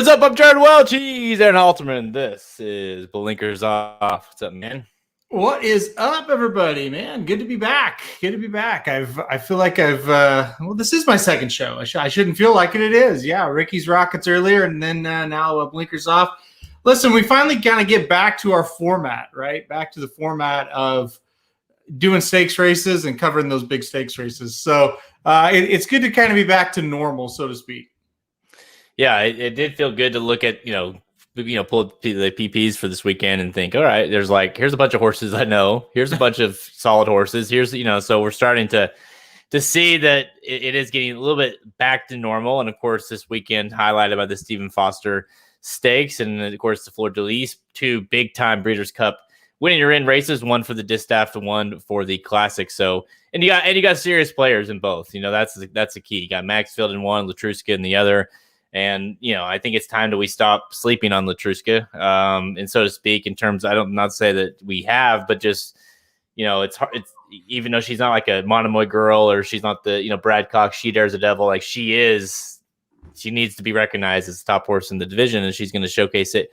What's up? I'm Jared Welch. He's Aaron Halterman. This is Blinkers Off. What's up, man? What is up, everybody? Man, good to be back. I feel like this is my second show. I shouldn't feel like it. It is. Yeah, Ricky's Rockets earlier, and then now Blinkers Off. Listen, we finally kind of get back to our format, right? Back to the format of doing stakes races and covering those big stakes races. So it's good to kind of be back to normal, so to speak. Yeah, it did feel good to look at, pull the PPs for this weekend and think, all right, here's a bunch of horses I know. Here's a bunch of solid horses. So we're starting to see that it is getting a little bit back to normal. And of course, this weekend highlighted by the Stephen Foster Stakes and of course the Fleur de Lis, two big time Breeders' Cup winning your in races, one for the distaff and one for the Classic. So and you got serious players in both. That's the key. You got Maxfield in one, Latruska in the other. And, I think it's time that we stop sleeping on Latruska, and so to speak, in terms, not say that we have, but just, it's hard. It's even though she's not like a Monomoy girl or she's not the, Brad Cox, she dares a devil. Like she needs to be recognized as the top horse in the division and she's going to showcase it.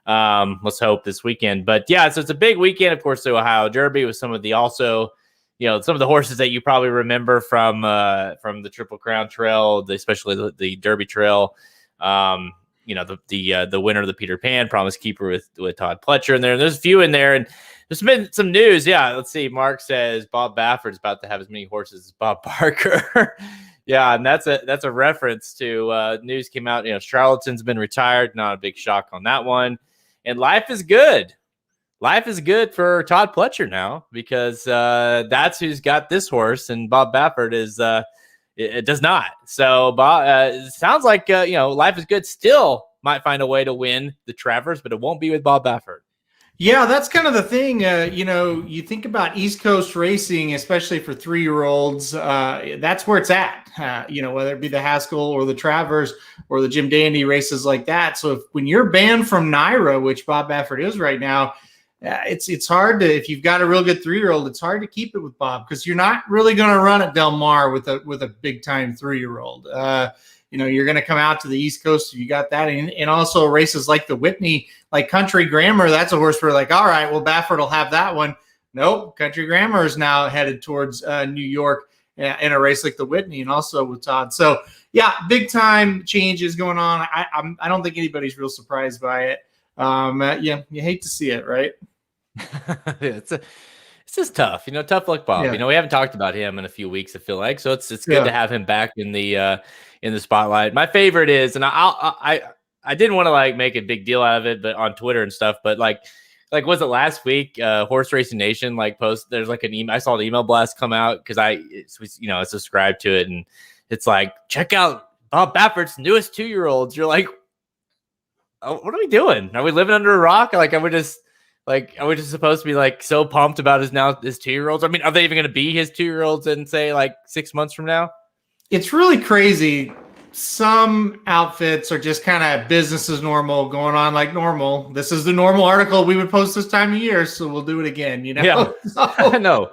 Let's hope this weekend, but yeah, so it's a big weekend. Of course, the Ohio Derby with some of the some of the horses that you probably remember from the Triple Crown Trail, especially the Derby Trail. The winner of the Peter Pan, Promise Keeper with Todd Pletcher in there. And there's a few in there, and there's been some news. Yeah, let's see. Mark says Bob Baffert's about to have as many horses as Bob Barker. Yeah, and that's a reference to news came out. Charlatan's been retired. Not a big shock on that one. And life is good. Life is good for Todd Pletcher now because that's who's got this horse, and Bob Baffert it does not. So Bob, it sounds like life is good. Still might find a way to win the Travers, but it won't be with Bob Baffert. Yeah, that's kind of the thing. You think about East Coast racing, especially for 3-year-olds. That's where it's at. Whether it be the Haskell or the Travers or the Jim Dandy races like that. So when you're banned from NYRA, which Bob Baffert is right now. It's hard to, if you've got a real good 3-year-old, it's hard to keep it with Bob because you're not really going to run at Del Mar with a big time 3-year-old. You're going to come out to the East Coast if you got that, and also races like the Whitney, like Country Grammar. That's a horse where like, all right, well Baffert will have that one. Nope, Country Grammar is now headed towards New York in a race like the Whitney, and also with Todd. So yeah, big time changes going on. I don't think anybody's real surprised by it. You hate to see it, right? It's just tough, tough luck Bob. Yeah. We haven't talked about him in a few weeks, I feel like, so it's good to have him back in the spotlight. My favorite is, and I didn't want to make a big deal out of it, but on Twitter and stuff, but like was it last week? Horse Racing Nation post. There's an email. I saw the email blast come out because I subscribed to it, and it's like, check out Bob Baffert's newest 2-year-olds. You're like, oh, what are we doing? Are we living under a rock? Are we just supposed to be so pumped about his 2-year-olds? I mean, are they even going to be his 2-year-olds in say 6 months from now? It's really crazy. Some outfits are just kind of business as normal, going on like normal. This is the normal article we would post this time of year, so we'll do it again. Yeah, so, no.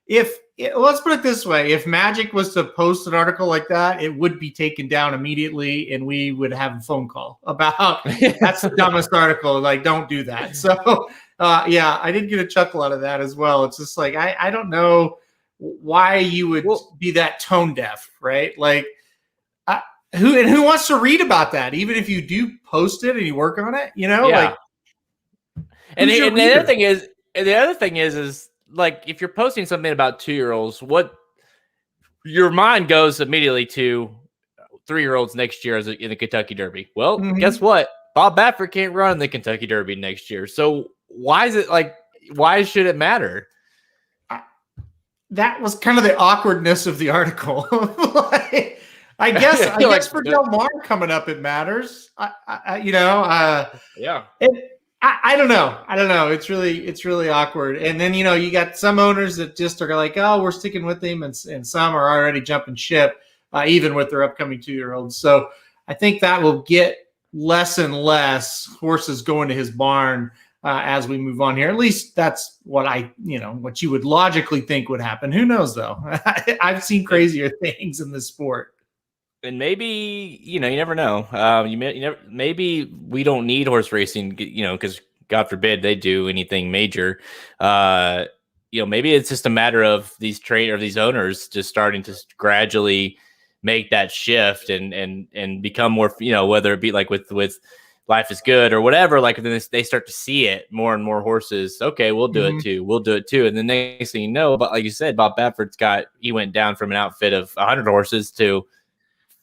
Let's put it this way: if Magic was to post an article like that, it would be taken down immediately, and we would have a phone call about that's the dumbest article. Don't do that. So, I did get a chuckle out of that as well. It's just I don't know why you would be that tone deaf, right? Who wants to read about that? Even if you do post it and you work on it, Yeah. And the other thing is if you're posting something about 2-year-olds, what your mind goes immediately to 3-year-olds next year in the Kentucky Derby. Well, guess what? Bob Baffert can't run in the Kentucky Derby next year. So why is it why should it matter? That was kind of the awkwardness of the article. I guess for Del Mar coming up, it matters. Yeah. I don't know. It's really awkward. And then, you got some owners that just are like, oh, we're sticking with him. And some are already jumping ship, even with their upcoming 2-year-olds. So I think that will get less and less horses going to his barn as we move on here. At least that's what what you would logically think would happen. Who knows though? I've seen crazier things in this sport. And maybe, you never know. Maybe we don't need horse racing, because God forbid they do anything major. Uh, maybe it's just a matter of these owners just starting to gradually make that shift and become more, whether it be like with Life is Good or whatever, like then they start to see it more and more horses. Okay, we'll do it too. We'll do it too. And the next thing you know, but like you said, Bob Baffert's he went down from an outfit of 100 horses to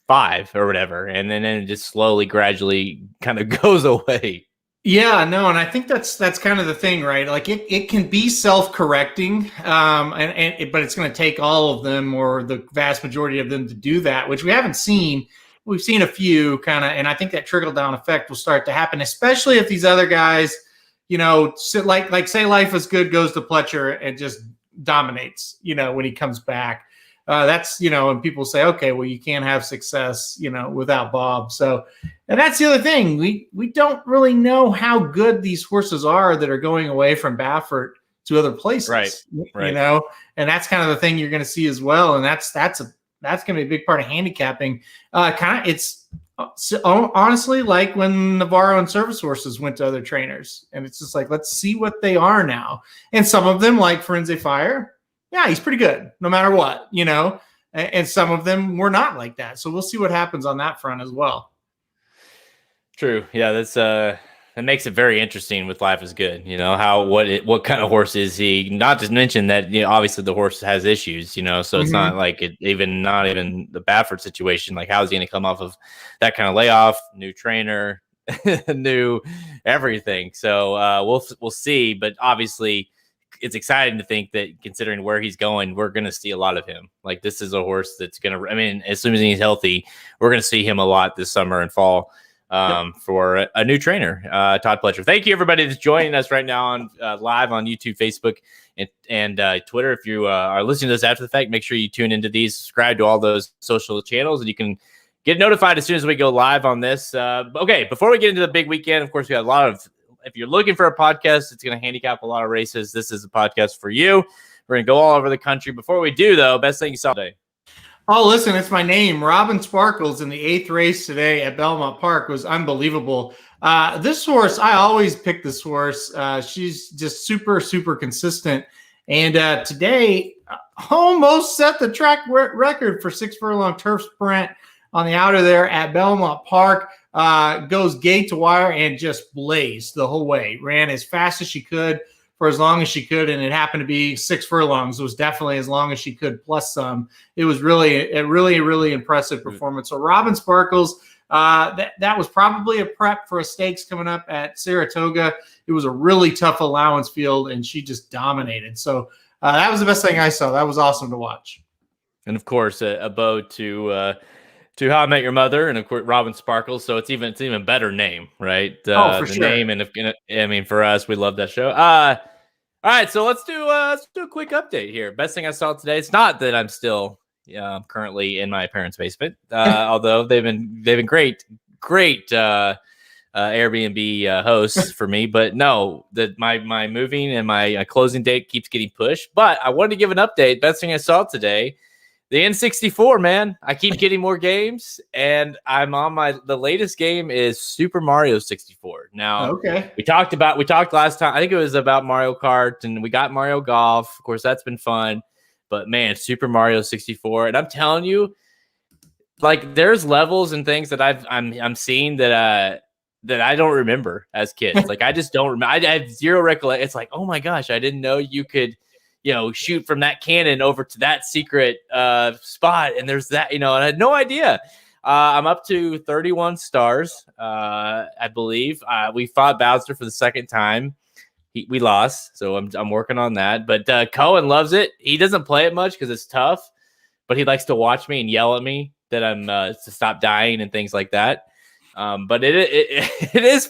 5 or whatever, and then it just slowly, gradually kind of goes away. Yeah, no, and I think that's kind of the thing, right? Like it can be self-correcting, but it's going to take all of them or the vast majority of them to do that, which we haven't seen. We've seen a few kind of, and I think that trickle down effect will start to happen, especially if these other guys, like say Life is Good goes to Pletcher and just dominates, when he comes back. That's, and people say, okay, well, you can't have success, without Bob. So, and that's the other thing. We don't really know how good these horses are that are going away from Baffert to other places, right. And that's kind of the thing you're going to see as well. And that's going to be a big part of handicapping. It's honestly like when Navarro and Service Horses went to other trainers, and it's just like, let's see what they are now. And some of them, like Forensic Fire, yeah, he's pretty good no matter what, and some of them were not like that. So we'll see what happens on that front as well. True. Yeah, that makes it very interesting with Life is Good. What kind of horse is he? Not to mention that, obviously the horse has issues, so it's not like not even the Baffert situation. Like, how is he going to come off of that kind of layoff, new trainer, new everything? So we'll see, but obviously it's exciting to think that, considering where he's going, we're going to see a lot of him. Like, this is a horse that's going to, as soon as he's healthy, we're going to see him a lot this summer and fall for a new trainer, Todd Pletcher. Thank you, everybody that's joining us right now on live on YouTube, Facebook, and Twitter. If you are listening to this after the fact, make sure you tune into these, subscribe to all those social channels, and you can get notified as soon as we go live on this. Okay, before we get into the big weekend, of course, we have a lot of, if you're looking for a podcast, it's going to handicap a lot of races. This is a podcast for you. We're going to go all over the country. Before we do, though, best thing you saw today. Oh, listen, it's my name. Robin Sparkles in the 8th race today at Belmont Park was unbelievable. This horse, I always pick this horse. She's just super, super consistent. And today, almost set the track record for 6 furlong turf sprint on the outer there at Belmont Park. Goes gate to wire and just blazed the whole way. Ran as fast as she could for as long as she could, and it happened to be 6 furlongs. It was definitely as long as she could plus some. It was really a really impressive performance. So Robin Sparkles, that was probably a prep for a stakes coming up at Saratoga. It was a really tough allowance field, and she just dominated. So that was the best thing I saw. That was awesome to watch. And of course, a bow to How I Met Your Mother, and of course Robin Sparkles. So it's even better name, right? For the sure. Name, and for us, we love that show. All right, so let's do a quick update here. Best thing I saw today. It's not that I'm still currently in my parents' basement, although they've been great Airbnb hosts for me. But no, that my moving and my closing date keeps getting pushed. But I wanted to give an update. Best thing I saw today. The N64, man. I keep getting more games, and I'm on the latest game is Super Mario 64. Now, okay, we talked last time. I think it was about Mario Kart, and we got Mario Golf. Of course, that's been fun. But man, Super Mario 64, and I'm telling you, like, there's levels and things that I'm seeing that I don't remember as kids. Like, I just don't remember. I have zero recollection. It's like, oh my gosh, I didn't know you could, shoot from that cannon over to that secret spot. And there's that, and I had no idea. I'm up to 31 stars, I believe. We fought Bowser for the second time. We lost, so I'm working on that. But Cohen loves it. He doesn't play it much because it's tough, but he likes to watch me and yell at me that I'm to stop dying and things like that. But it is,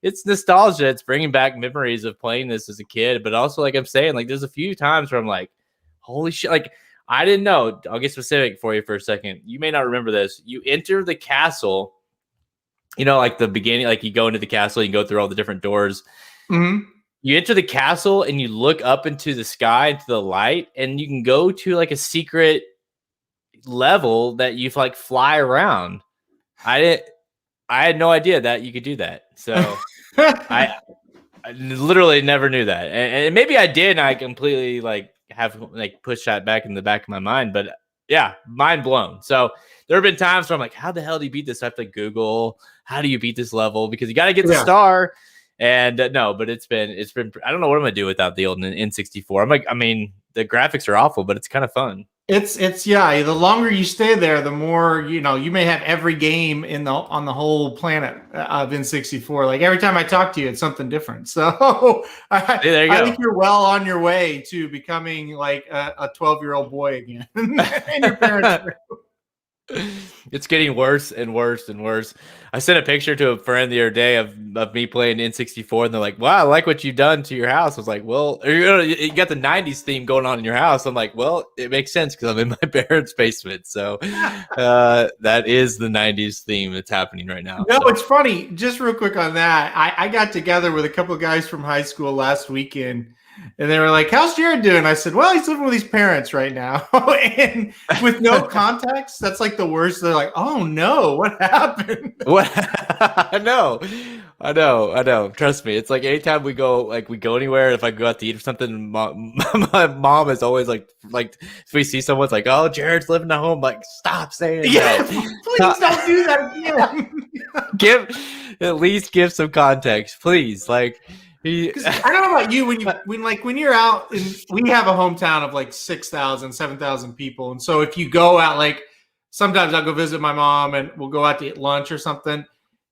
it's nostalgia. It's bringing back memories of playing this as a kid, but also, like I'm saying, like, there's a few times where I'm like, holy shit. Like, I didn't know. I'll get specific for you for a second. You may not remember this. You enter the castle, like the beginning, like you go into the castle, you go through all the different doors. Mm-hmm. You enter the castle and you look up into the sky, into the light, and you can go to like a secret level that you like fly around. I had no idea that you could do that. So I literally never knew that. And maybe I did, and I completely like have like pushed that back in the back of my mind. But yeah, mind blown. So there have been times where I'm like, how the hell do you beat this? I have to Google how do you beat this level because you got to get the star. And no, but it's been. I don't know what I'm gonna do without the old N64. I'm like, I mean, the graphics are awful, but it's kind of fun. It's yeah. The longer you stay there, the more you may have every game on the whole planet of N64. Like every time I talk to you, it's something different. So I think you're well on your way to becoming like a 12-year-old boy again. And your parents. It's getting worse and worse and worse. I sent a picture to a friend the other day of me playing N64, and they're like, "Wow, I like what you've done to your house." I was like, "Well, you got the '90s theme going on in your house." I'm like, "Well, it makes sense because I'm in my parents' basement, so that is the '90s theme that's happening right now." No, it's funny. Just real quick on that, I got together with a couple of guys from high school last weekend. And they were like, "How's Jared doing?" I said, "Well, he's living with his parents right now." And with no context, that's like the worst. They're like, "Oh no, what happened?" What? I know. Trust me. It's like anytime we go anywhere, if I go out to eat or something, my mom is always like if we see someone's like, "Oh, Jared's living at home," like, stop saying that. Please don't do that again. At least give some context, please. Like, I don't know about you when you're out and we have a hometown of like 6,000, 7,000 people. And so if you go out, like sometimes I'll go visit my mom and we'll go out to eat lunch or something.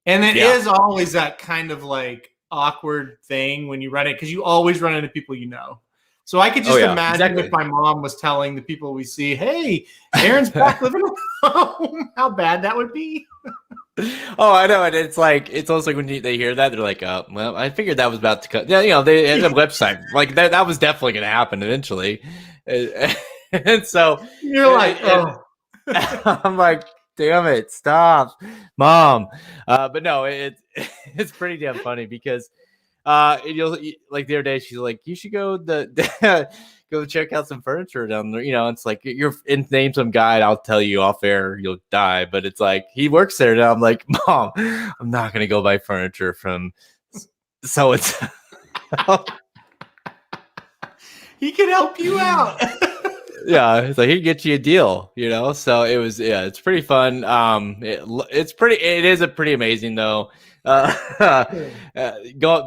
And it is always that kind of like awkward thing when you run it because you always run into people you know. So I could just imagine if my mom was telling the people we see, "Hey, Aaron's back living at home," how bad that would be. Oh, I know, and it's almost like when they hear that, they're like, "Oh, well, I figured that was about to cut." Yeah, they had a website like that was definitely going to happen eventually, and so you're like, "Oh," I'm like, "Damn it, stop, Mom!" But no, it's pretty damn funny because you'll like the other day she's like, "You should go go check out some furniture down there." It's like name some guide. I'll tell you off air, you'll die. But it's like he works there now. I'm like, "Mom, I'm not gonna go buy furniture from so it's." He can help you out. Yeah, it's like he can get you a deal, So it was, it's pretty fun. It is a pretty amazing though. Going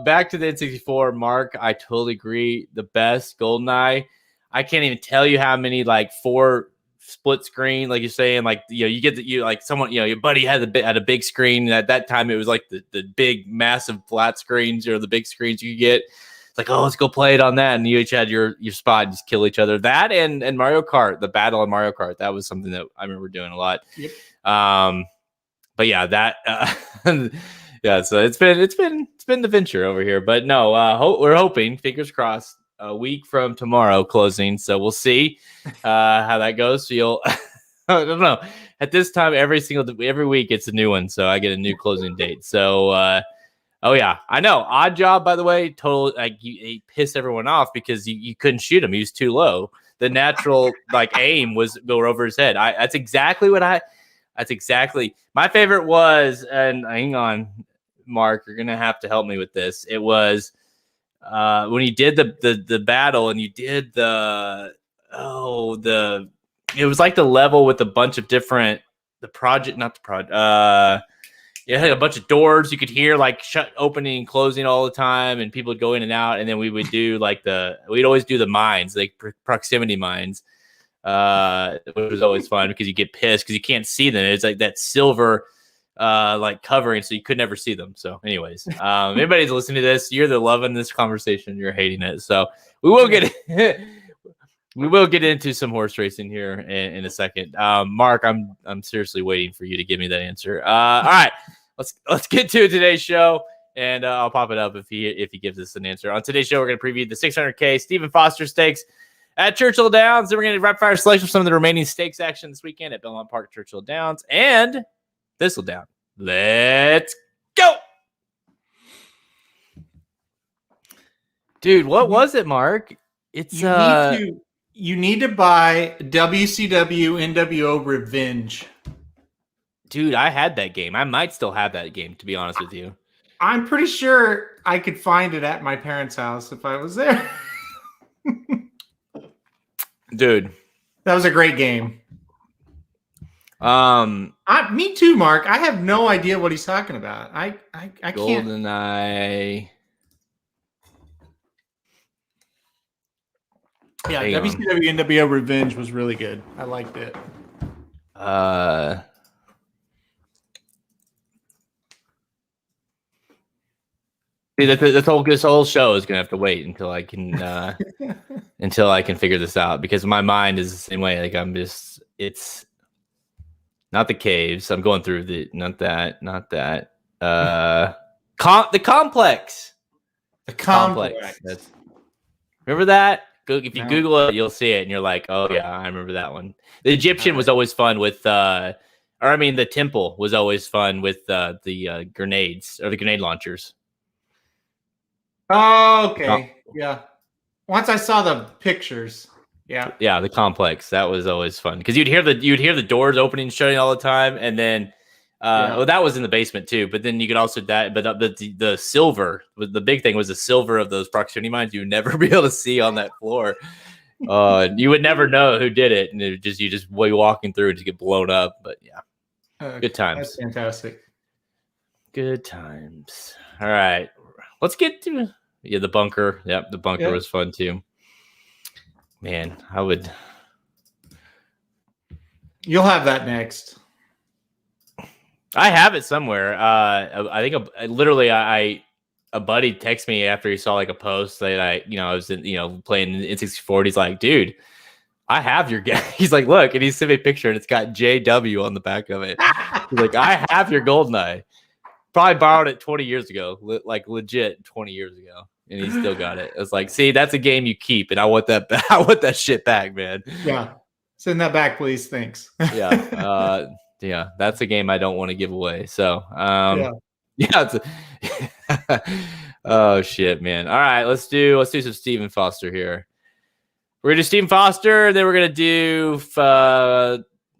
back to the N64, Mark, I totally agree. The best GoldenEye. I can't even tell you how many like 4 split screen, like you're saying, like you get like someone, your buddy had a big screen. At that time, it was like the big massive flat screens or the big screens you could get. It's like, oh, let's go play it on that, and you each had your spot and just kill each other. That and Mario Kart, the battle in Mario Kart, that was something that I remember doing a lot. Yep. But yeah, that. Yeah, so it's been the venture over here, but no, we're hoping, fingers crossed, a week from tomorrow closing. So we'll see how that goes. So you'll, I don't know. At this time, every week it's a new one, so I get a new closing date. So, oh yeah, I know. Odd Job, by the way, total like he pissed everyone off because you couldn't shoot him; he was too low. The natural like aim was go over his head. That's exactly my favorite was. And hang on, Mark, you're gonna have to help me with this. It was when you did the battle and you did it was like the level with a bunch of different it had a bunch of doors you could hear like opening and closing all the time, and people would go in and out, and then we would do we'd always do the mines, like proximity mines, which was always fun because you get pissed because you can't see them. It's like that silver like covering, so you could never see them. So anyways, anybody's listening to this, you're loving this conversation, you're hating it. So we will get into some horse racing here in a second. Mark, I'm seriously waiting for you to give me that answer. All right, let's get to today's show, and I'll pop it up if he gives us an answer. On today's show, we're going to preview the 600K Stephen Foster Stakes at Churchill Downs. Then we're going to rapid fire selection of some of the remaining stakes action this weekend at Belmont Park, Churchill Downs, and Thistledown. Let's go, dude. What was it, Mark? It's You need to buy WCW NWO Revenge. Dude, I had that game. I might still have that game, to be honest with you. I'm pretty sure I could find it at my parents' house if I was there. Dude. That was a great game. Me too, Mark. I have no idea what he's talking about. I can't. GoldenEye. Yeah, WCW NWO Revenge was really good. I liked it. This whole show is gonna have to wait until I can until I can figure this out, because my mind is the same way. Like it's not the caves. I'm going through not that. The complex. The complex. Remember that? If you Google it, you'll see it, and you're like, oh yeah, I remember that one. The Egyptian was always fun with, the temple was always fun with the grenades or the grenade launchers. Oh, okay. Yeah. Once I saw the pictures. Yeah. Yeah, the complex. That was always fun because you'd hear the doors opening and shutting all the time, and then well, that was in the basement too. But then you could also the silver was the big thing. Was the silver of those proximity mines you would never be able to see on that floor. You would never know who did it, and you just walking through and just get blown up. But yeah, good times. That's fantastic. Good times. All right, let's get to the bunker. Yep, the bunker was fun too. Man, I would. You'll have that next. I have it somewhere. I think a buddy texted me after he saw like a post that I was playing in N64. He's like, dude, I have your game. He's like, look, and he sent me a picture and it's got JW on the back of it. He's like, I have your GoldenEye. Probably borrowed it 20 years ago, like legit 20 years ago, and he still got it. I was like, see, that's a game you keep, and I want that back. I want that shit back, man. Yeah, send that back, please. Thanks. Yeah, that's a game I don't want to give away. So, oh shit, man. All right, let's do some Stephen Foster here. We're gonna do Stephen Foster, then we're gonna do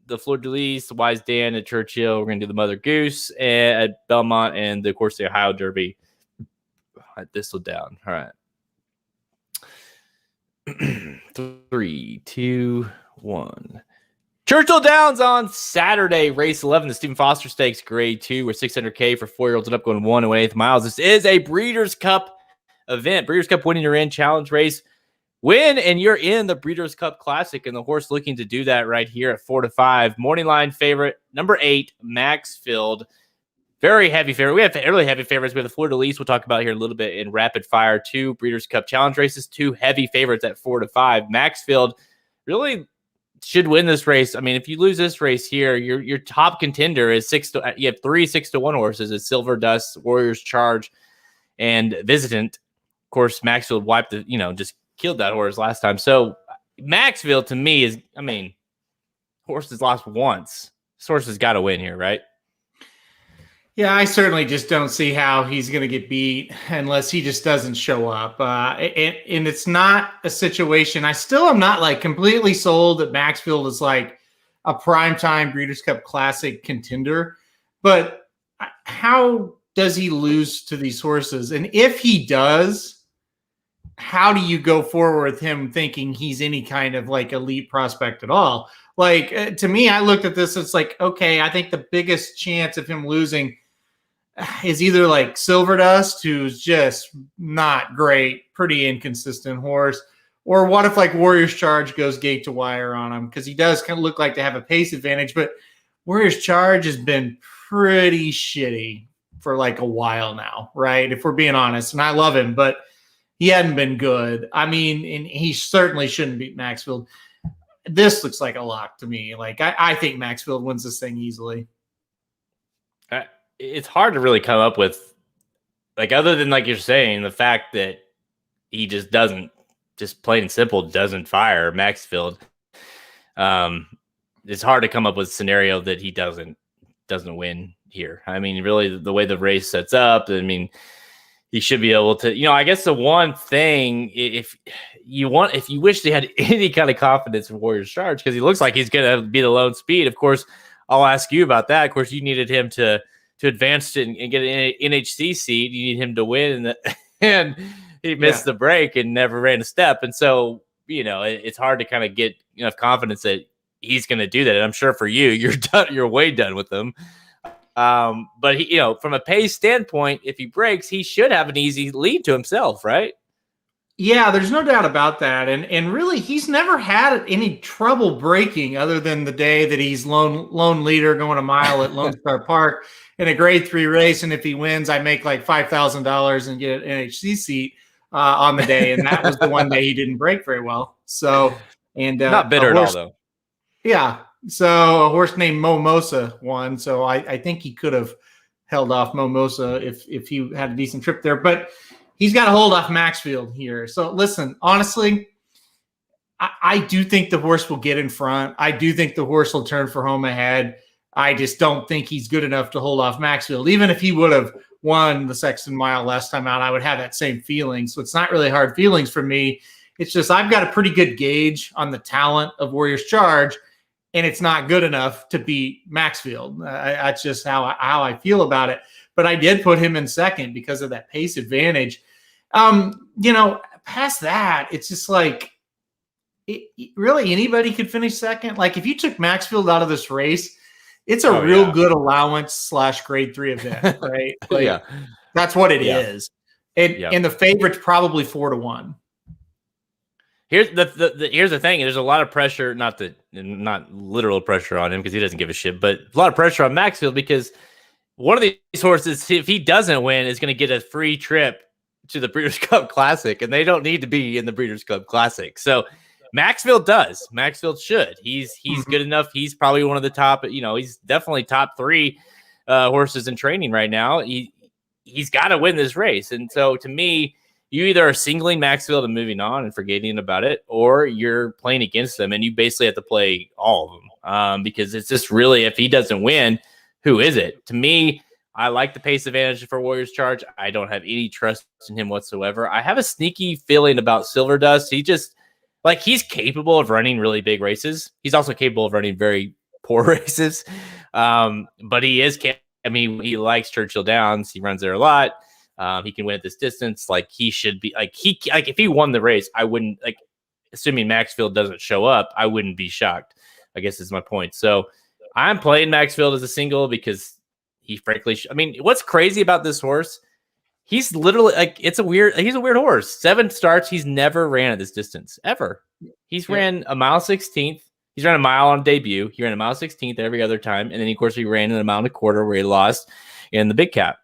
the Fleur de Lis, the Wise Dan at Churchill. We're gonna do the Mother Goose at Belmont, and of course the Ohio Derby at Thistledown. All right. 3, 2, 1. Churchill Downs on Saturday, race 11, the Stephen Foster Stakes, grade 2, where 600K for 4-year-olds and up, going 1 1/8 miles. This is a Breeders' Cup event. Breeders' Cup winning your in challenge race. Win, and you're in the Breeders' Cup Classic, and the horse looking to do that right here at 4-5. Morning line favorite, number 8, Maxfield. Very heavy favorite. We have early heavy favorites. We have the Fleur de Lis we'll talk about here a little bit in rapid fire. 2 Breeders' Cup Challenge races, 2 heavy favorites at 4-5. Maxfield really should win this race. I mean, if you lose this race here, your top contender is you have 3 6-1 horses. It's Silver Dust, Warriors Charge, and Visitant. Of course, Maxfield wiped just killed that horse last time. So Maxfield to me is, horse has lost once. This horse has got to win here, right? Yeah, I certainly just don't see how he's going to get beat unless he just doesn't show up. And it's not a situation. I still am not like completely sold that Maxfield is like a primetime Breeders' Cup Classic contender. But how does he lose to these horses? And if he does, how do you go forward with him thinking he's any kind of like elite prospect at all? Like, to me, I looked at this, it's like, okay, I think the biggest chance of him losing is either like Silver Dust, who's just not great, pretty inconsistent horse, or what if like Warriors Charge goes gate to wire on him, because he does kind of look like to have a pace advantage, but Warriors Charge has been pretty shitty for like a while now, right? If we're being honest, and I love him, but he hadn't been good. And he certainly shouldn't beat Maxfield. This looks like a lock to me. Like I think Maxfield wins this thing easily. It's hard to really come up with, like, other than like you're saying, the fact that he just doesn't, just plain and simple, doesn't fire Maxfield. It's hard to come up with a scenario that he doesn't win here. Really, the way the race sets up, he should be able to, I guess the one thing, if you wish they had any kind of confidence in Warriors Charge, because he looks like he's going to be the lone speed. Of course, I'll ask you about that. Of course, you needed him to advance and get an NHC seed. You need him to win, and he missed the break and never ran a step. And so, it's hard to kind of get enough confidence that he's going to do that. And I'm sure for you, you're done. You're way done with him. But he, from a pace standpoint, if he breaks, he should have an easy lead to himself, right? Yeah, there's no doubt about that. And really, he's never had any trouble breaking other than the day that he's lone leader going a mile at Lone Star Park in a grade 3 race. And if he wins, I make like $5,000 and get an NHC seat on the day. And that was the one day he didn't break very well. So, and not bitter at all, though. Yeah. So a horse named Momosa won. So I think he could have held off Momosa if he had a decent trip there. But he's got to hold off Maxfield here. So listen, honestly, I do think the horse will get in front. I do think the horse will turn for home ahead. I just don't think he's good enough to hold off Maxfield. Even if he would have won the Sexton Mile last time out, I would have that same feeling. So it's not really hard feelings for me. It's just I've got a pretty good gauge on the talent of Warriors Charge, and it's not good enough to beat Maxfield. That's just how I feel about it. But I did put him in second because of that pace advantage. Past that, it's just like really anybody could finish second. Like if you took Maxfield out of this race, it's a real good allowance / grade 3 event, right? Like, that's what it is. And the favorite's probably 4-1. Here's the thing. There's a lot of pressure, not literal pressure on him because he doesn't give a shit, but a lot of pressure on Maxfield because one of these horses, if he doesn't win, is going to get a free trip to the Breeders' Cup Classic, and they don't need to be in the Breeders' Cup Classic. So Maxfield does. Maxfield should. He's good enough. He's probably one of the top. He's definitely top 3 horses in training right now. He's got to win this race, and so to me, you either are singling Maxfield and moving on and forgetting about it, or you're playing against them, and you basically have to play all of them because it's just really, if he doesn't win, who is it? To me, I like the pace advantage for Warriors Charge. I don't have any trust in him whatsoever. I have a sneaky feeling about Silver Dust. He's capable of running really big races. He's also capable of running very poor races, but he likes Churchill Downs. He runs there a lot. He can win at this distance. He should be if he won the race, I wouldn't assuming Maxfield doesn't show up, I wouldn't be shocked, I guess is my point. So I'm playing Maxfield as a single because he frankly, what's crazy about this horse? He's literally he's a weird horse. 7 starts. He's never ran at this distance ever. He's ran a mile 16th. He's ran a mile on debut. He ran a mile 16th every other time. And then of course he ran in a mile and a quarter where he lost in the big cap.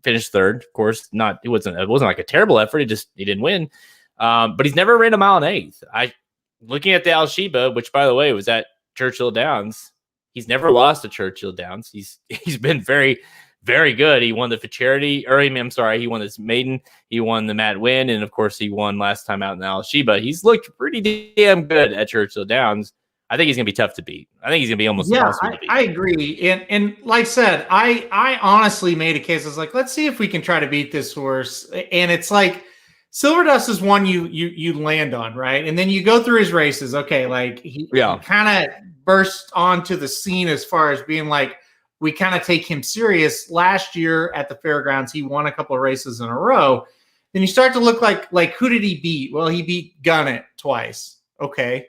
Finished third, of course. It wasn't like a terrible effort. He didn't win. But he's never ran a mile and 8th. Looking at the Al Sheba, which by the way was at Churchill Downs. He's never lost to Churchill Downs. He's been very, very good. He won the Futurity, he won this maiden. He won the Matt Win, and of course he won last time out in the Al Sheba. He's looked pretty damn good at Churchill Downs. I think he's gonna be tough to beat. I think he's gonna be almost impossible to beat. I agree. And like I said, I honestly made a case. I was like, let's see if we can try to beat this horse. And it's like Silver Dust is one you land on, right? And then you go through his races. Okay, he kind of burst onto the scene as far as being we kind of take him serious. Last year at the fairgrounds, he won a couple of races in a row. Then you start to look like who did he beat? Well, he beat Gunnett twice. Okay.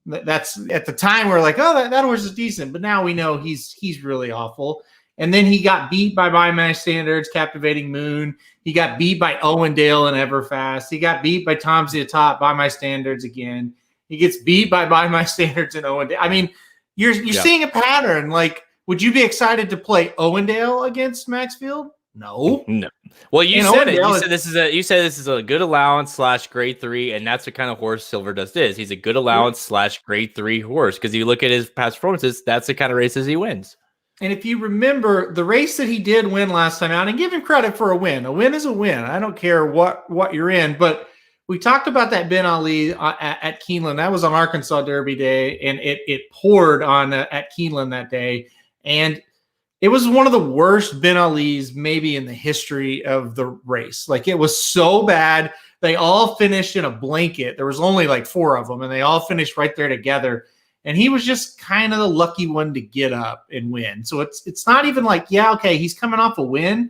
That's at the time we're like, oh, that horse is decent, but now we know he's really awful. And then he got beat by My Standards, Captivating Moon. He got beat by Owendale and Everfast. He got beat by Tom's the Top, By My Standards again. He gets beat by My Standards and Owendale. You're seeing a pattern. Would you be excited to play Owendale against Maxfield? No. Well, you said it. You said this is a good allowance / grade 3, and that's the kind of horse Silver Dust is. He's a good allowance / grade 3 horse because you look at his past performances, that's the kind of races he wins. And if you remember the race that he did win last time out, and give him credit for a win is a win. I don't care what you're in, but we talked about that Ben Ali at Keeneland. That was on Arkansas Derby Day, and it poured on at Keeneland that day. And it was one of the worst Ben Ali's maybe in the history of the race. Like it was so bad. They all finished in a blanket. There was only like 4 of them, and they all finished right there together. And he was just kind of the lucky one to get up and win. So it's not even like, yeah, okay, he's coming off a win,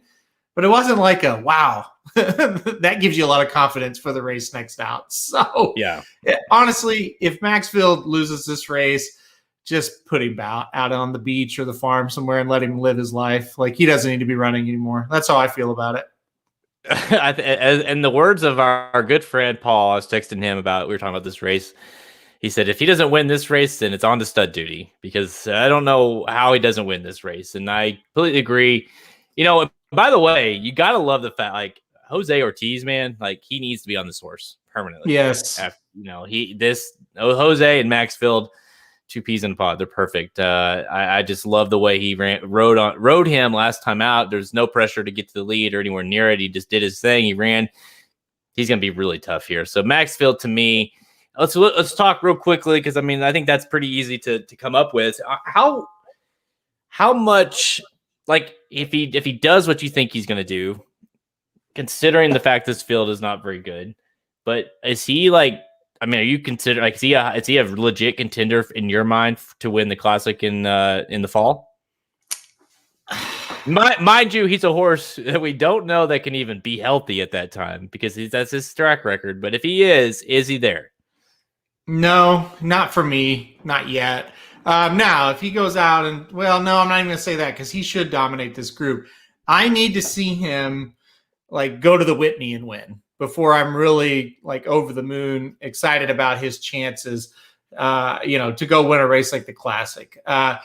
but it wasn't like a wow. That gives you a lot of confidence for the race next out. So Yeah. Honestly, if Maxfield loses this race, just put him out on the beach or the farm somewhere and let him live his life. Like he doesn't need to be running anymore. That's how I feel about it. In the words of our good friend Paul, I was texting him we were talking about this race. He said, if he doesn't win this race, then it's on to stud duty, because I don't know how he doesn't win this race. And I completely agree. By the way, you got to love the fact, like Jose Ortiz, man, like he needs to be on this horse permanently. Yes. Jose and Maxfield, 2 peas in a pod. They're perfect. I just love the way he rode him last time out. There's no pressure to get to the lead or anywhere near it. He just did his thing. He ran. He's going to be really tough here. So Maxfield, to me, let's talk real quickly, because I think that's pretty easy to come up with. How much, like, if he does what you think he's going to do, considering the fact this field is not very good, but is he like? Are you consider like is he a legit contender in your mind to win the Classic in the fall? Mind you, he's a horse that we don't know that can even be healthy at that time, because that's his track record. But if he is he there? No, not for me, not yet. Now, if he goes out and no, I'm not even going to say that, because he should dominate this group. I need to see him like go to the Whitney and win before I'm really like over the moon excited about his chances, to go win a race like the Classic. I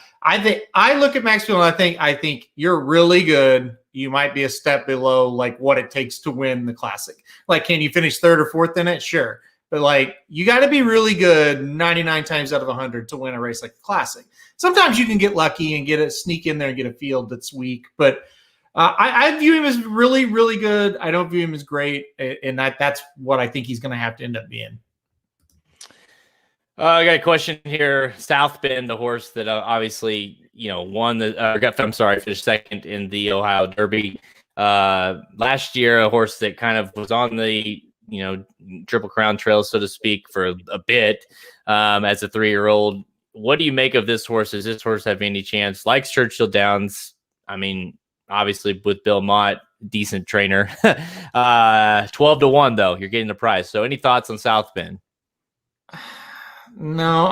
look at Maxfield and I think you're really good. You might be a step below like what it takes to win the Classic. Like, can you finish 3rd or 4th in it? Sure. But like, you got to be really good 99 times out of 100 to win a race like the Classic. Sometimes you can get lucky and sneak in there and get a field that's weak, but I view him as really, really good. I don't view him as great, and that's what I think he's going to have to end up being. I got a question here. South Bend, the horse that obviously won finished 2nd in the Ohio Derby last year. A horse that kind of was on the Triple Crown trail, so to speak, for a bit as a 3-year-old. What do you make of this horse? Does this horse have any chance? Likes Churchill Downs. Obviously with Belmont, decent trainer. 12-1 though, you're getting the price. So any thoughts on South Bend? No,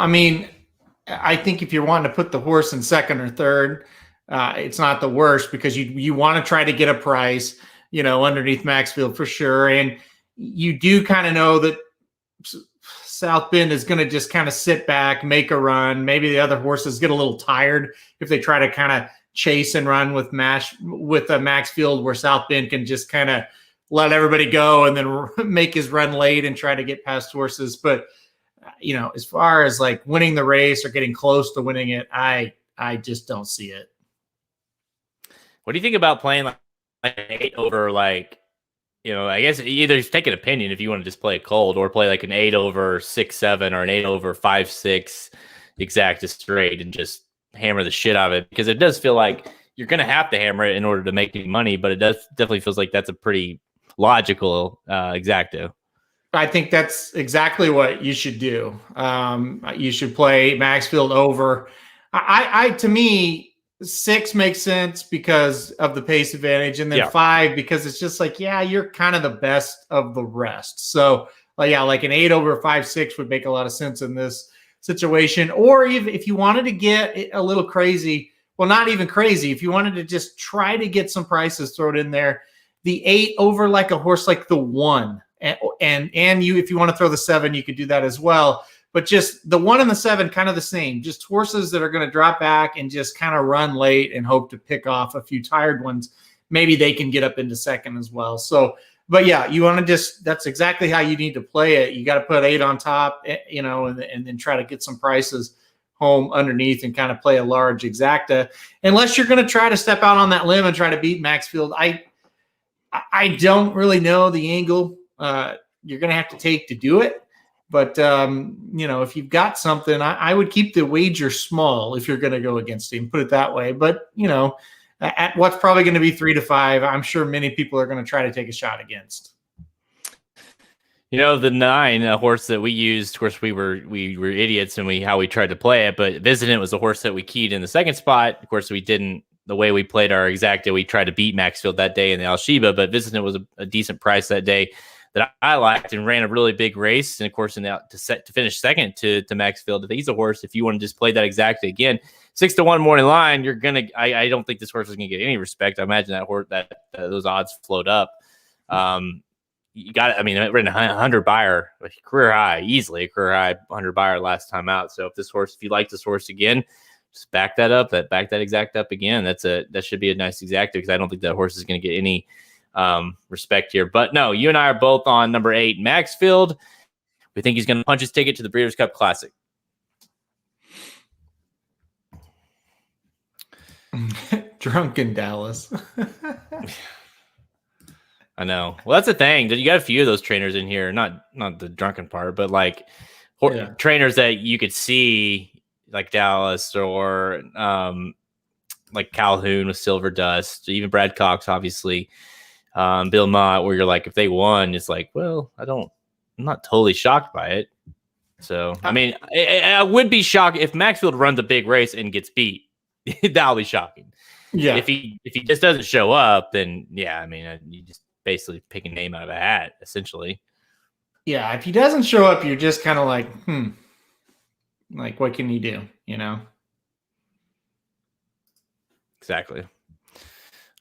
I think if you're wanting to put the horse in 2nd or 3rd, it's not the worst, because you want to try to get a price, underneath Maxfield for sure. And you do kind of know that South Bend is going to just kind of sit back, make a run. Maybe the other horses get a little tired if they try to kind of chase and run with a Maxfield, where South Bend can just kind of let everybody go and then make his run late and try to get past horses. But as far as like winning the race or getting close to winning it, I just don't see it. What do you think about playing like 8 over, like, I guess either take an opinion if you want to just play it cold, or play like an 8 over 6-7 or an 8 over 5-6 exacta straight and just hammer the shit out of it, because it does feel like you're going to have to hammer it in order to make any money, but it definitely feels like that's a pretty logical exacto. I think that's exactly what you should do. You should play Maxfield over. To me, 6 makes sense because of the pace advantage, and then 5 because it's just like, you're kind of the best of the rest. So like an 8 over 5-6 would make a lot of sense in this situation. Or even if you wanted to get a little crazy, well, not even crazy, if you wanted to just try to get some prices thrown in there, the 8 over like a horse like the 1, and you, if you want to throw the 7, you could do that as well. But just the 1 and the 7, kind of the same, just horses that are going to drop back and just kind of run late and hope to pick off a few tired ones. Maybe they can get up into 2nd as well. So, but you want to that's exactly how you need to play it. You got to put 8 on top, and then try to get some prices home underneath and kind of play a large exacta, unless you're going to try to step out on that limb and try to beat Maxfield. I don't really know the angle you're going to have to take to do it. But, if you've got something, I would keep the wager small if you're going to go against him, put it that way. But, at what's probably going to be 3 to 5, I'm sure many people are going to try to take a shot against. The 9, a horse that we used. Of course, we were idiots and how we tried to play it. But Visitant was a horse that we keyed in the second spot. Of course, we didn't. The way we played our exacta, we tried to beat Maxfield that day in the Al-Shiba, but Visitant was a decent price that day that I liked and ran a really big race. And of course, to finish second to Maxfield. I think he's a horse. If you want to just play that exacta again, 6-1 morning line, you're gonna. I don't think this horse is gonna get any respect. I imagine that horse those odds float up. You got it. I mean, it ran a 100 buyer, easily a career high 100 buyer last time out. So if you like this horse again, just back that exact up again. That should be a nice exacta, because I don't think that horse is going to get any respect here. But no, you and I are both on number 8, Maxfield. We think he's going to punch his ticket to the Breeders' Cup Classic. Drunken Dallas. I know. Well, that's the thing. You got a few of those trainers in here, not the drunken part, but like trainers that you could see, like Dallas or like Calhoun with Silver Dust, even Brad Cox, obviously, Bill Mott, where you're like, if they won, it's like, well, I'm not totally shocked by it. So, I mean, I would be shocked if Maxfield runs a big race and gets beat. That'll be shocking. Yeah. If he just doesn't show up, then yeah, I mean, you just basically pick a name out of a hat, essentially. Yeah, if he doesn't show up, you're just kind of like, like, what can you do, Exactly.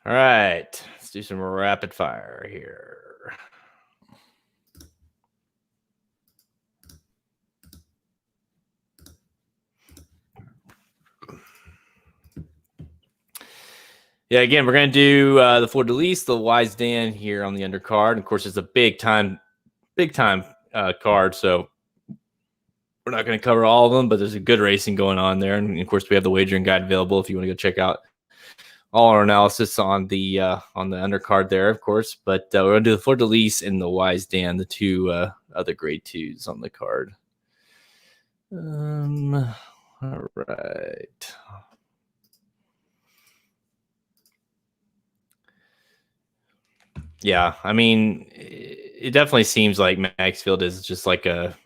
All right, let's do some rapid fire here. Yeah, again, we're going to do the Fleur de Lis, the Wise Dan here on the undercard. And of course, it's a big time card, so we're not going to cover all of them, but there's a good racing going on there. And of course, we have the wagering guide available if you want to go check out all our analysis on the undercard there, of course. But we're going to do the Fleur de Lis and the Wise Dan, the two other grade 2s on the card. All right. Yeah, I mean, it definitely seems like Maxfield is just like a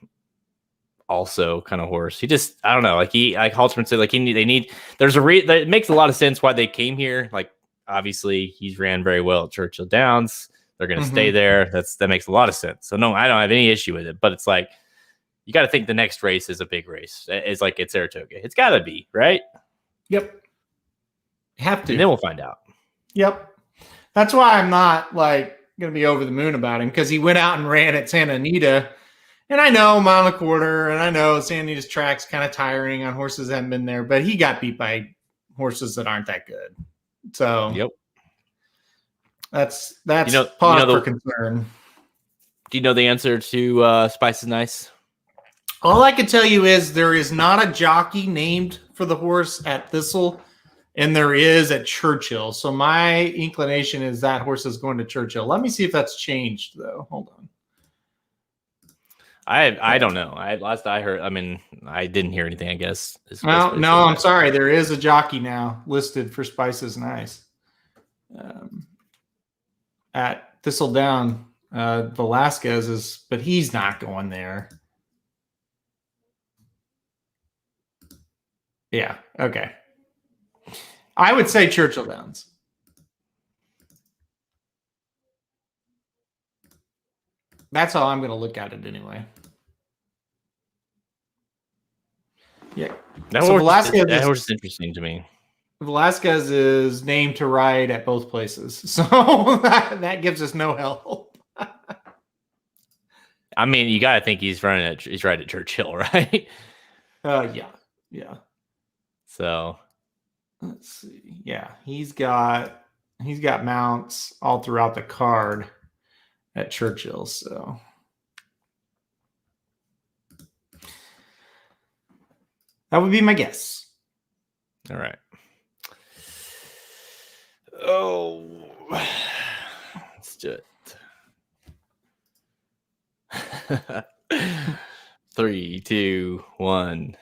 also kind of horse. He just, I don't know, like Halterman said, like it makes a lot of sense why they came here. Like, obviously, he's ran very well at Churchill Downs. They're going to stay there. That makes a lot of sense. So no, I don't have any issue with it. But it's like, you got to think the next race is a big race. It's like at Saratoga. It's got to be, right? Yep. Have to. And then we'll find out. Yep. That's why I'm not like going to be over the moon about him, because he went out and ran at Santa Anita. And I know mile and a quarter, and I know Santa Anita's track's kind of tiring on horses that haven't been there, but he got beat by horses that aren't that good. So yep. That's pause for concern. Do you know the answer to Spice is Nice? All I can tell you is there is not a jockey named for the horse at Thistle, and there is at Churchill. So my inclination is that horse is going to Churchill. Let me see if that's changed, though. Hold on. I don't know. Last I heard, I mean, I didn't hear anything, I guess. No, I'm sorry. There is a jockey now listed for Spice is Nice. At Thistledown, Velasquez is, but he's not going there. Yeah, okay. I would say Churchill Downs. That's how I'm going to look at it anyway. Yeah. That horse is interesting to me. Velasquez is named to ride at both places. So that gives us no help. I mean, you got to think he's right at Churchill, right? Yeah. So let's see. Yeah, he's got mounts all throughout the card at Churchill. So that would be my guess. All right. Oh, let's do it. 3, 2, 1.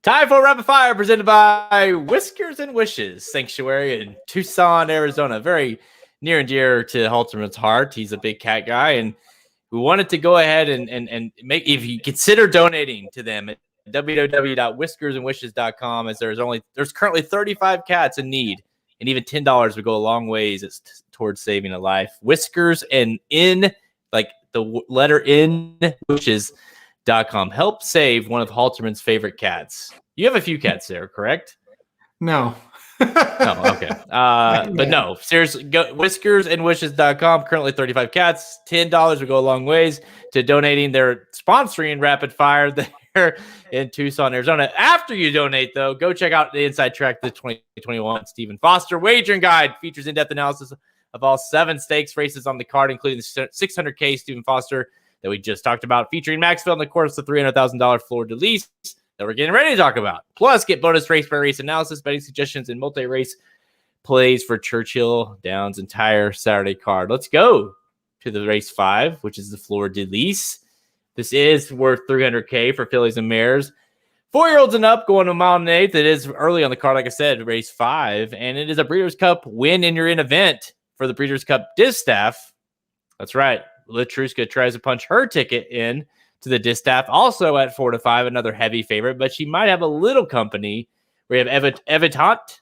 Time for Rapid Fire, presented by Whiskers and Wishes Sanctuary in Tucson, Arizona. Very near and dear to Halterman's heart. He's a big cat guy, and we wanted to go ahead and make, if you consider donating to them at www.whiskersandwishes.com, as there's currently 35 cats in need, and even $10 would go a long ways towards saving a life. Whiskers and in, like the letter N, wishes.com. Help save one of Halterman's favorite cats. You have a few cats there, correct? No. No, okay. But no, seriously, go whiskersandwishes.com. Currently 35 cats. $10 would go a long ways to donating. They're sponsoring Rapid Fire there in Tucson, Arizona. After you donate, though, go check out the Inside Track, the 2021 Stephen Foster Wagering Guide. Features in-depth analysis of all 7 stakes races on the card, including the 600K Stephen Foster that we just talked about, featuring Maxfield and, of course, the $300,000 Fleur de Lis that we're getting ready to talk about. Plus, get bonus race by race analysis, betting suggestions, and multi-race plays for Churchill Downs' entire Saturday card. Let's go to the race 5, which is the Fleur de Lis. This is worth $300K for fillies and mares. 4-year-olds and up going to a mile and 1/8. It is early on the card, like I said, race 5, and it is a Breeders' Cup win in your in event for the Breeders' Cup Distaff. That's right. Latruska tries to punch her ticket in to the Distaff, also at 4-5, another heavy favorite, but she might have a little company. We have Evitante,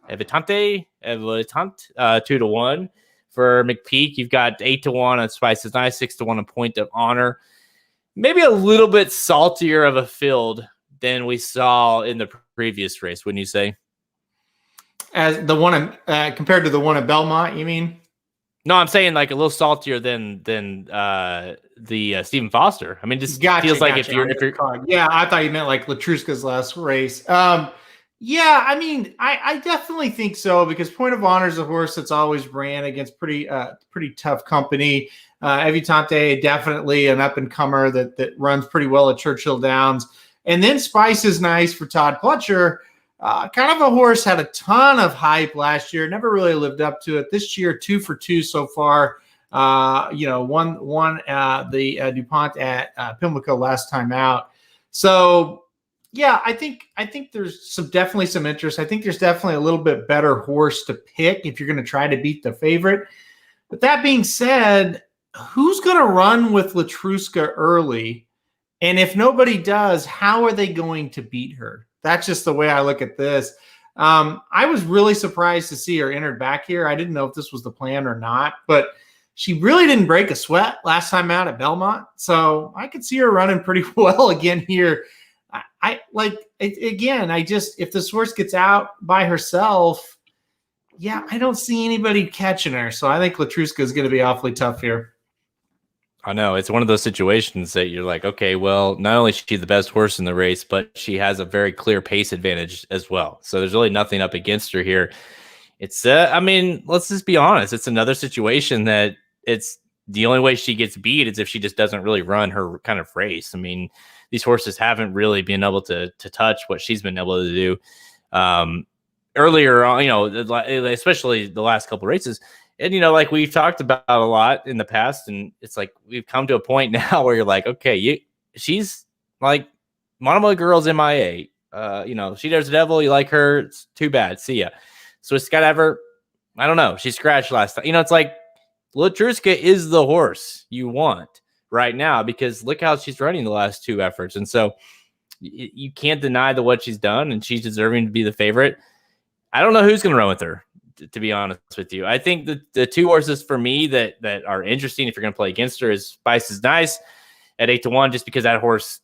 2-1 for McPeak. You've got 8-1 on Spices Nice, 6-1 on Point of Honor. Maybe a little bit saltier of a field than we saw in the previous race, wouldn't you say? As the one compared to the one at Belmont, you mean? No, I'm saying like a little saltier than the Stephen Foster. I mean, just feels like if you're yeah, I thought you meant like Latruska's last race. Yeah, I mean, I definitely think so, because Point of Honor is a horse that's always ran against pretty tough company. Evitante, definitely an up and comer that runs pretty well at Churchill Downs, and then Spice is Nice for Todd Pletcher. Kind of a horse, had a ton of hype last year, never really lived up to it. This year, 2 for 2 so far. Won the DuPont at Pimlico last time out. So yeah, I think there's definitely some interest. I think there's definitely a little bit better horse to pick if you're going to try to beat the favorite. But that being said, who's going to run with Latruska early? And if nobody does, how are they going to beat her? That's just the way I look at this. I was really surprised to see her entered back here. I didn't know if this was the plan or not, but she really didn't break a sweat last time out at Belmont. So I could see her running pretty well again here. If this horse gets out by herself, yeah, I don't see anybody catching her. So I think Latruska is going to be awfully tough here. I know it's one of those situations that you're like, okay, well, not only is she the best horse in the race, but she has a very clear pace advantage as well. So there's really nothing up against her here. It's, I mean, let's just be honest. It's another situation that it's the only way she gets beat is if she just doesn't really run her kind of race. I mean, these horses haven't really been able to touch what she's been able to do earlier on, especially the last couple of races. And, like we've talked about a lot in the past, and it's like we've come to a point now where you're like, okay, she's like Monomoy Girl's MIA. She does the devil. You like her. It's too bad. See ya. So it's got to have her. I don't know. She scratched last time. It's like Latruska is the horse you want right now, because look how she's running the last 2 efforts. And so you can't deny what she's done, and she's deserving to be the favorite. I don't know who's going to run with her, to be honest with you. I think the 2 horses for me that are interesting if you're going to play against her is Spice is Nice at 8-1, just because that horse,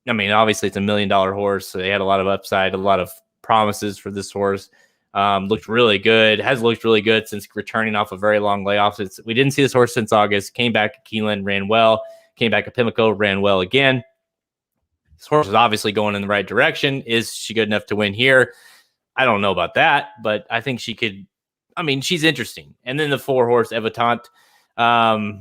I mean, obviously it's $1 million horse. So they had a lot of upside, a lot of promises for this horse. Looked really good, has looked really good since returning off a very long layoff. We didn't see this horse since August, came back at Keeneland, ran well, came back at Pimlico, ran well again. This horse is obviously going in the right direction. Is she good enough to win here? I don't know about that, but I think she could. I mean, she's interesting. And then the 4-horse Evitante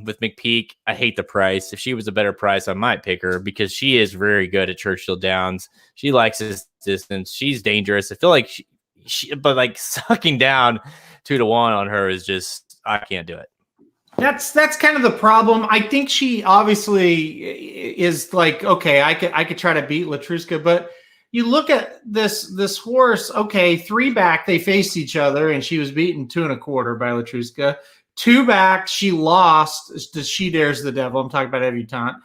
with McPeak. I hate the price. If she was a better price, I might pick her, because she is very good at Churchill Downs. She likes this distance. She's dangerous. I feel like but like sucking down 2-1 on her is just, I can't do it. That's kind of the problem. I think she obviously is like, okay, I could try to beat Latruska, but you look at this horse. Okay, 3 back they faced each other, and she was beaten 2 1/4 by Latruska. 2 back she lost to She Dares the Devil. I'm talking about Evutante.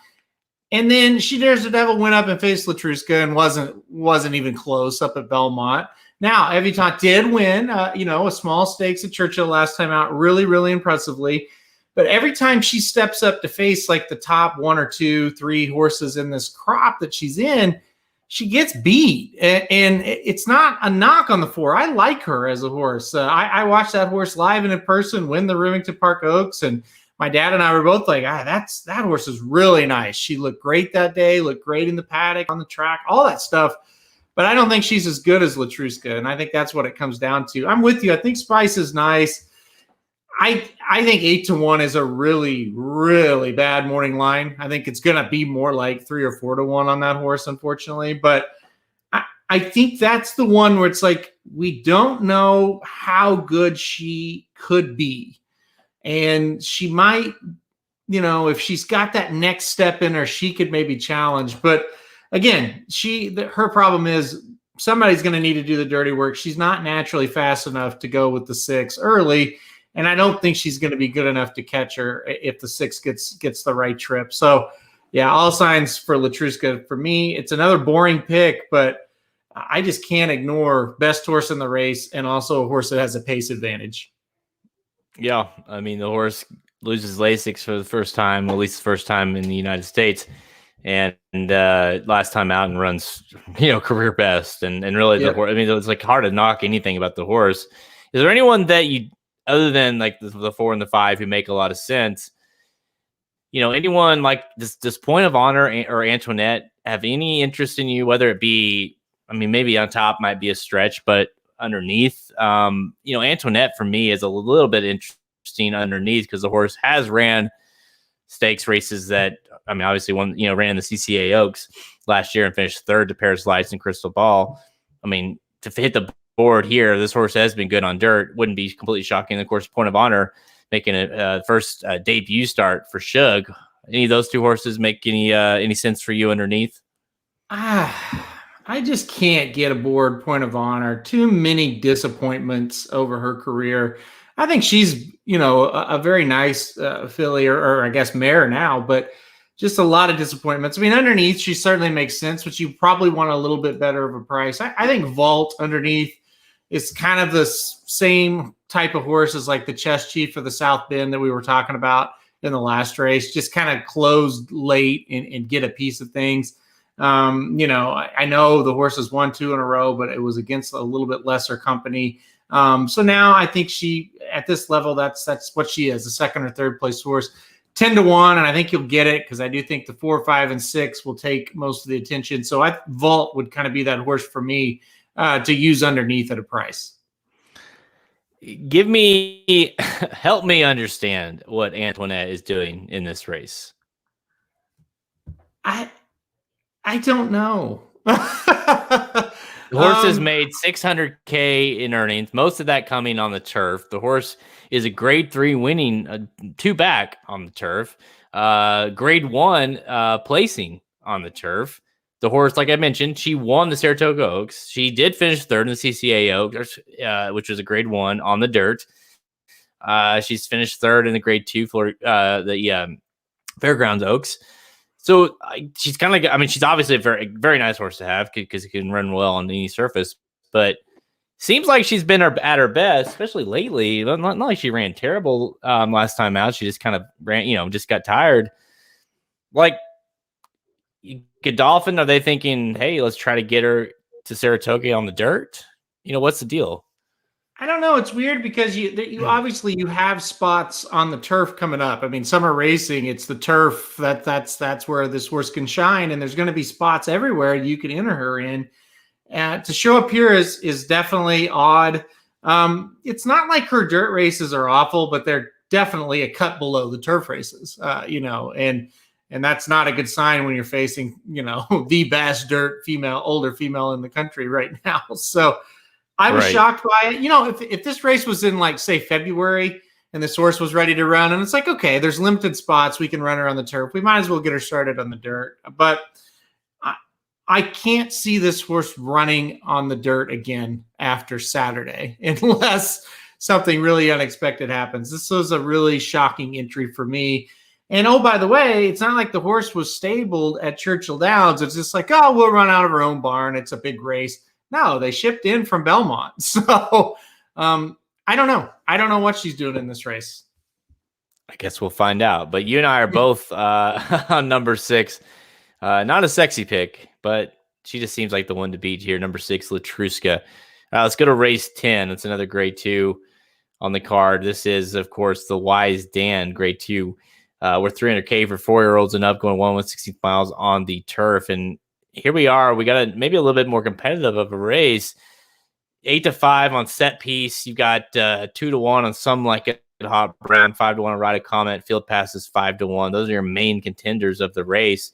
And then She Dares the Devil went up and faced Latruska and wasn't even close up at Belmont. Now, Evutante did win, a small stakes at Churchill last time out, really, really impressively. But every time she steps up to face like the top 1 or 2, 3 horses in this crop that she's in, she gets beat. And it's not a knock on the 4. I like her as a horse. I watched that horse live and in person win the Remington Park Oaks, and my dad and I were both like, that horse is really nice. She looked great that day, looked great in the paddock, on the track, all that stuff. But I don't think she's as good as Latruska, and I think that's what it comes down to. I'm with you. I think Spice is nice. I think 8-1 is a really, really bad morning line. I think it's going to be more like 3 or 4-1 on that horse, unfortunately. But I think that's the one where it's like we don't know how good she could be. And she might, if she's got that next step in her, she could maybe challenge. But again, her problem is somebody's going to need to do the dirty work. She's not naturally fast enough to go with the 6 early. And I don't think she's going to be good enough to catch her if the 6 gets the right trip. So, yeah, all signs for Latruska. For me, it's another boring pick, but I just can't ignore best horse in the race and also a horse that has a pace advantage. Yeah, I mean, the horse loses Lasix for the first time, at least the first time in the United States, and last time out and runs, career best. And really, the horse. I mean, it's like hard to knock anything about the horse. Is there anyone that you, other than like the 4 and the 5, who make a lot of sense? Anyone like this Point of Honor or Antoinette have any interest in you? Whether it be, I mean, maybe on top might be a stretch, but underneath, Antoinette for me is a little bit interesting underneath because the horse has ran stakes races that, I mean, obviously ran the CCA Oaks last year and finished 3rd to Paris Lights and Crystal Ball. I mean, to hit the board here, this horse has been good on dirt. Wouldn't be completely shocking. Of course, Point of Honor making a first debut start for Shug. Any of those 2 horses make any sense for you underneath? I just can't get aboard Point of Honor. Too many disappointments over her career. I think she's, a very nice filly or I guess mare now, but just a lot of disappointments. I mean, underneath, she certainly makes sense, but you probably want a little bit better of a price. I think Vault underneath is kind of the same type of horse as like the Chess Chief for the South Bend that we were talking about in the last race. Just kind of closed late and get a piece of things. I know the horse has won 2 in a row, but it was against a little bit lesser company. So now I think she, at this level, that's what she is, a 2nd or 3rd place horse. 10-1, and I think you'll get it because I do think the 4, 5, and 6 will take most of the attention. So Vault would kind of be that horse for me to use underneath at a price. Help me understand what Antoinette is doing in this race. I don't know. The horse has made $600K in earnings, most of that coming on the turf. The horse is a grade 3 winning 2 back on the turf, grade 1 placing on the turf. The horse, like I mentioned, she won the Saratoga Oaks. She did finish 3rd in the CCA Oaks, which was a grade 1 on the dirt. She's finished 3rd in the grade 2 for the Fairgrounds Oaks. So she's kind of, I mean, she's obviously a very, very nice horse to have because it can run well on any surface, but seems like she's been at her best, especially lately. Not like she ran terrible last time out. She just kind of ran, just got tired. Like Godolphin, are they thinking, hey, let's try to get her to Saratoga on the dirt? What's the deal? I don't know. It's weird because you obviously you have spots on the turf coming up. I mean, summer racing, it's the turf that's where this horse can shine, and there's going to be spots everywhere you can enter her in. To show up here is definitely odd. It's not like her dirt races are awful, but they're definitely a cut below the turf races. And that's not a good sign when you're facing the best dirt older female in the country right now. So. I was shocked by it. If this race was in like, say, February and this horse was ready to run, and it's like, okay, there's limited spots. We can run her on the turf. We might as well get her started on the dirt. But I can't see this horse running on the dirt again after Saturday unless something really unexpected happens. This was a really shocking entry for me. And oh, by the way, it's not like the horse was stabled at Churchill Downs. It's just like, oh, we'll run out of our own barn. It's a big race. No, they shipped in from Belmont. So I don't know. I don't know what she's doing in this race. I guess we'll find out. But you and I are both on number 6. Not a sexy pick, but she just seems like the one to beat here. Number 6, Latruska. Let's go to race 10. It's another grade 2 on the card. This is, of course, the Wise Dan grade 2. We're 300K for 4-year-olds and up, going 1/116 miles on the turf. And here we are. We got maybe a little bit more competitive of a race. 8-5 on set piece. You got 2-1 on Some Like It Hot Brown, 5-1 on Ride a Comment. Field passes 5-1. Those are your main contenders of the race.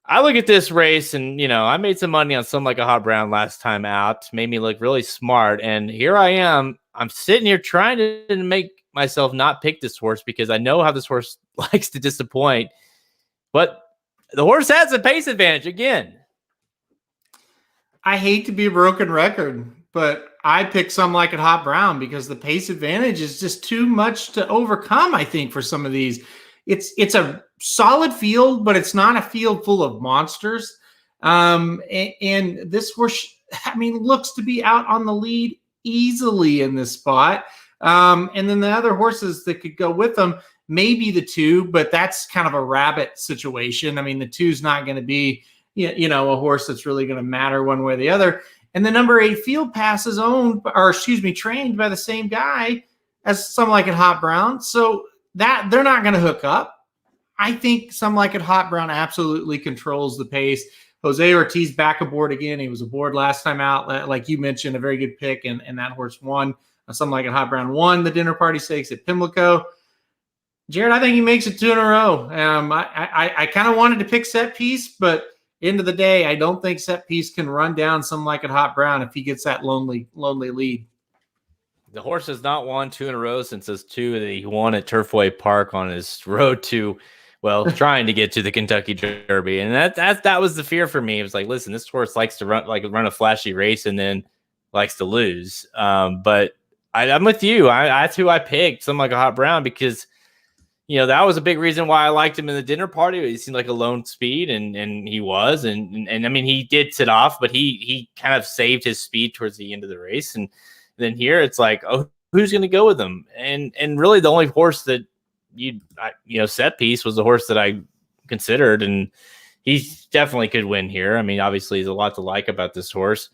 I look at this race and, I made some money on Some Like a Hot Brown last time out. Made me look really smart. And here I am. I'm sitting here trying to make myself not pick this horse because I know how this horse likes to disappoint. But the horse has a pace advantage again. I hate to be a broken record, but I picked Some Like It Hot Brown because the pace advantage is just too much to overcome, I think, for some of these. It's a solid field, but it's not a field full of monsters. And this horse, looks to be out on the lead easily in this spot. And then the other horses that could go with them, maybe the 2, but that's kind of a rabbit situation. The 2's not going to be, a horse that's really going to matter one way or the other. And the number 8 Field Pass is trained by the same guy as Some Like It Hot Brown. So that they're not going to hook up. I think Some Like It Hot Brown absolutely controls the pace. Jose Ortiz back aboard again. He was aboard last time out. Like you mentioned, a very good pick, and that horse won. Some Like It Hot Brown won the Dinner Party Stakes at Pimlico. Jared, I think he makes it 2 in a row. I kind of wanted to pick Set Piece, but end of the day, I don't think Set Piece can run down Some Like It Hot Brown if he gets that lonely lead. The horse has not won 2 in a row since those 2 that he won at Turfway Park on his road to, trying to get to the Kentucky Derby. And that was the fear for me. It was like, listen, this horse likes to run a flashy race and then likes to lose. But I'm with you. That's who I picked, Some Like a Hot Brown, because that was a big reason why I liked him in the Dinner Party. He seemed like a lone speed, and he was, and he did sit off, but he kind of saved his speed towards the end of the race. And then here it's like, oh, who's going to go with him? And really the only horse that Set Piece was the horse that I considered, and he definitely could win here. Obviously there's a lot to like about this horse,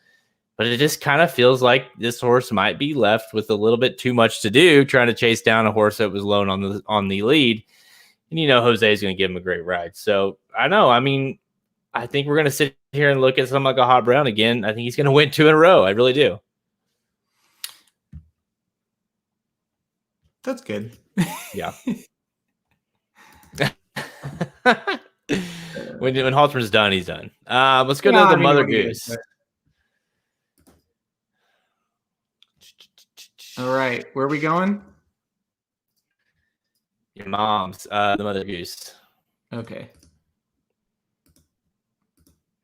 but it just kind of feels like this horse might be left with a little bit too much to do, trying to chase down a horse that was lone on the lead. And Jose is going to give him a great ride. So I know. I think we're going to sit here and look at Some Like a Hot Brown again. I think he's going to win 2 in a row. I really do. That's good. Yeah. when Halterman's done, he's done. Let's go to the Mother Goose. All right, where are we going? Your mom's, the Mother Goose. Okay.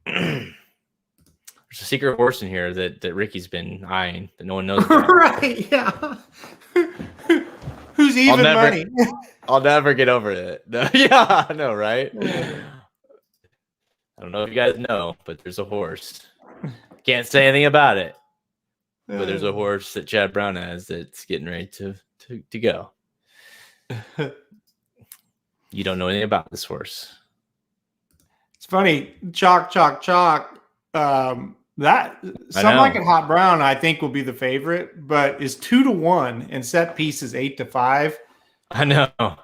There's a secret horse in here that Ricky's been eyeing that no one knows about. Right, yeah. Who's even money? I'll never get over it. Yeah, I know, right? I don't know if you guys know, but there's a horse. Can't say anything about it. But there's a horse that Chad Brown has that's getting ready to go. You don't know anything about this horse. It's funny. Chalk. That Some Like It Hot Brown, I think, will be the favorite, but is 2-1 and Set Piece is 8-5. I know.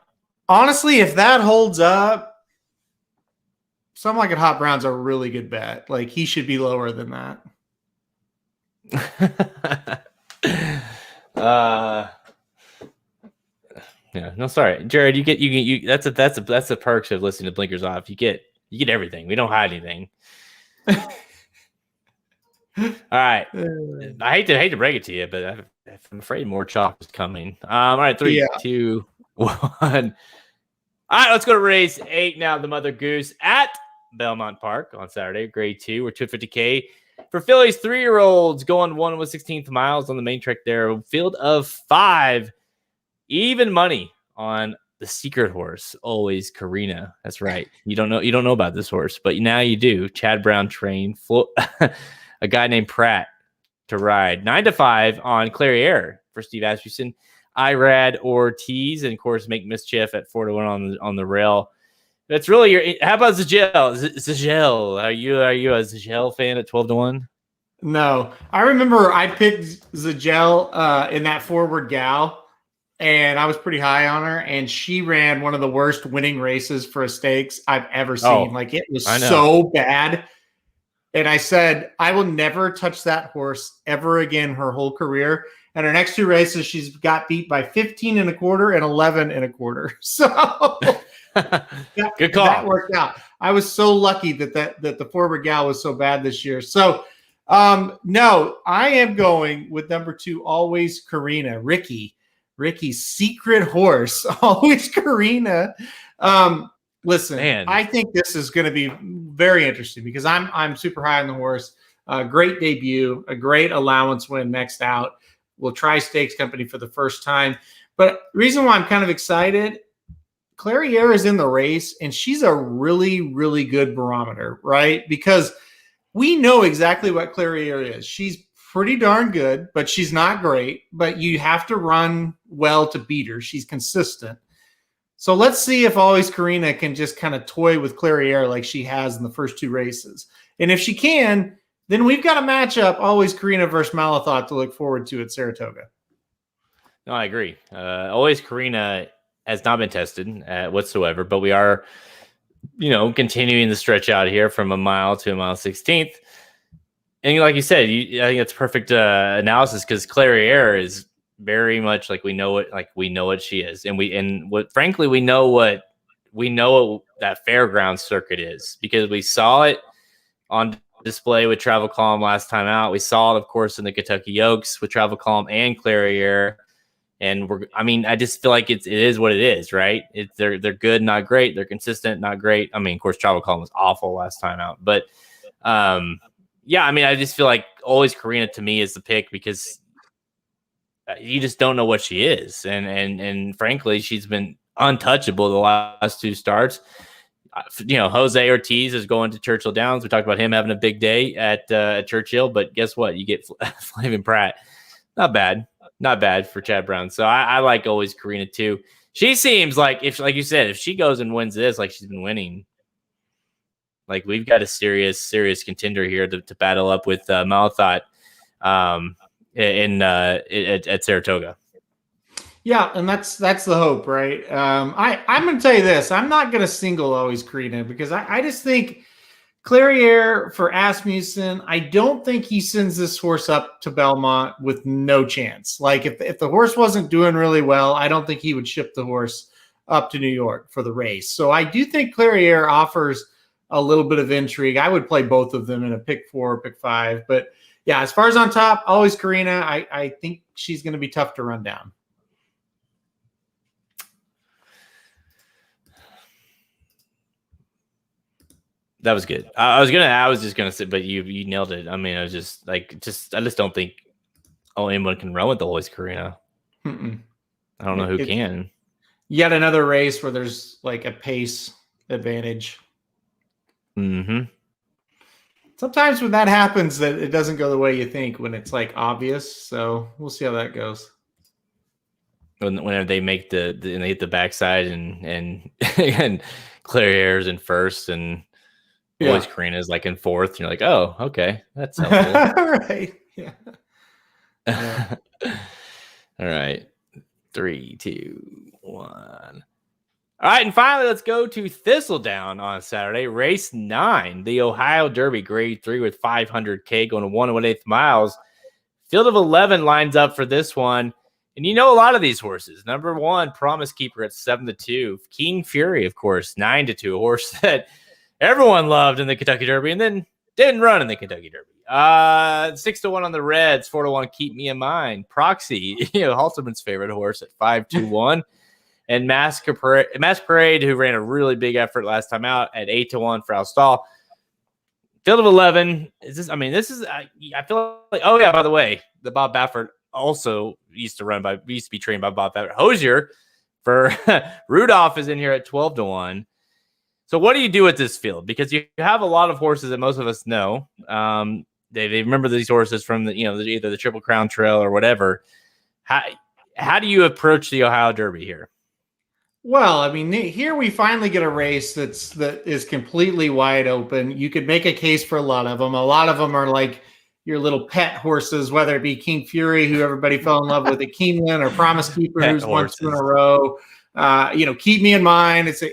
Honestly, if that holds up, Some Like It Hot Brown's a really good bet. Like, he should be lower than that. Yeah, no, sorry, Jared. You get that's the perks of listening to Blinkers Off. You get everything. We don't hide anything. All right. I hate to break it to you, but I'm afraid more chalk is coming. All right, 3, 2, 1. All right, let's go to race 8 now. The Mother Goose at Belmont Park on Saturday, grade 2. We're 250K for Phillies 3-year-olds going 1/16 miles on the main track there. Field of 5. Even money on the secret horse, always Karina. That's right. You don't know about this horse, but now you do. Chad Brown trained a guy named Pratt to ride 9-5 on Clairiere for Steve Asmussen. Irad Ortiz, and of course Make Mischief at 4-1 on the rail. That's really your. How about Zagel? Zagel, are you a Zagel fan at 12-1? No, I remember I picked Zagel in that forward gal, and I was pretty high on her, and she ran one of the worst winning races for a stakes I've ever seen. Like, it was so bad. And I said, I will never touch that horse ever again her whole career. And her next 2 races, she's got beat by 15 1/4 and 11 1/4. So good call. That worked out. I was so lucky that the forward gal was so bad this year. So no, I am going with number 2, Always Karina. Ricky's secret horse, Always Karina. Listen, man. I think this is going to be very interesting because I'm super high on the horse. Great debut, a great allowance win next out. We'll try Stakes Company for the first time. But the reason why I'm kind of excited, Clairiere is in the race, and she's a really, really good barometer, right? Because we know exactly what Clairiere is. She's pretty darn good, but she's not great. But you have to run well to beat her. She's consistent. So let's see if Always Karina can just kind of toy with Clairiere like she has in the first 2 races. And if she can, then we've got a matchup, Always Karina versus Malathot, to look forward to at Saratoga. No, I agree. Always Karina has not been tested whatsoever, but we are, continuing the stretch out here from a mile to a mile 16th. And like you said, I think that's perfect analysis because Clairiere is very much like we know what she is, and we know what that fairground circuit is because we saw it on display with Travel Calm last time out. We saw it, of course, in the Kentucky Oaks with Travel Calm and Clairiere. And I just feel like it is what it is, right? They're good, not great. They're consistent, not great. I mean, of course, Travel Calm was awful last time out, but I just feel like Always Karina to me is the pick because you just don't know what she is, and frankly, she's been untouchable the last 2 starts. Jose Ortiz is going to Churchill Downs. We talked about him having a big day at Churchill, but guess what? You get Flavin Pratt. Not bad for Chad Brown. So I like Always Karina too. She seems like like you said, if she goes and wins this, like she's been winning, like we've got a serious contender here to battle up with Malathot at Saratoga. Yeah, and that's the hope, right? I'm going to tell you this. I'm not going to single Always Karina because I just think Clairiere for Asmussen, I don't think he sends this horse up to Belmont with no chance. Like if the horse wasn't doing really well, I don't think he would ship the horse up to New York for the race. So I do think Clairiere offers a little bit of intrigue. I would play both of them in a pick 4 or pick 5. But yeah, as far as on top, Always Karina, I think she's going to be tough to run down. That was good. I was just gonna say, but you nailed it. I mean, I was just I just don't think anyone can run with the Always Karina. I don't know who can. Yet another race where there's like a pace advantage. Mm-hmm. Sometimes when that happens, that it doesn't go the way you think when it's like obvious. So we'll see how that goes. Whenever they make they hit the backside and Clairiere's in first and Always Karina is like in fourth. You're like, oh, okay, that's helpful. Right. Yeah. All right. 3, 2, 1. All right, and finally, let's go to Thistledown on Saturday, race 9, the Ohio Derby, grade 3 with 500K going to 1 1/8 miles. Field of 11 lines up for this one. And you know a lot of these horses. Number 1, Promise Keeper at 7-2. King Fury, of course, 9-2. A horse that everyone loved in the Kentucky Derby and then didn't run in the Kentucky Derby. 6-1 on the Reds, 4-1 Keep Me in Mind. Proxy, Halterman's favorite horse at 5-2-1. And Masquerade, who ran a really big effort last time out at 8-1 for Alstall. Field of 11 is this. I mean, this is. I feel like. Oh yeah. By the way, the Bob Baffert also used to be trained by Bob Baffert. Hosier for Rudolph is in here at 12-1. So what do you do with this field? Because you have a lot of horses that most of us know. They remember these horses from either the Triple Crown Trail or whatever. How do you approach the Ohio Derby here? Well, I mean, here we finally get a race that is completely wide open. You could make a case for a lot of them. A lot of them are like your little pet horses, whether it be King Fury, who everybody fell in love with at Keeneland, or Promise Keeper, who's won 2 in a row. Keep Me in Mind. It's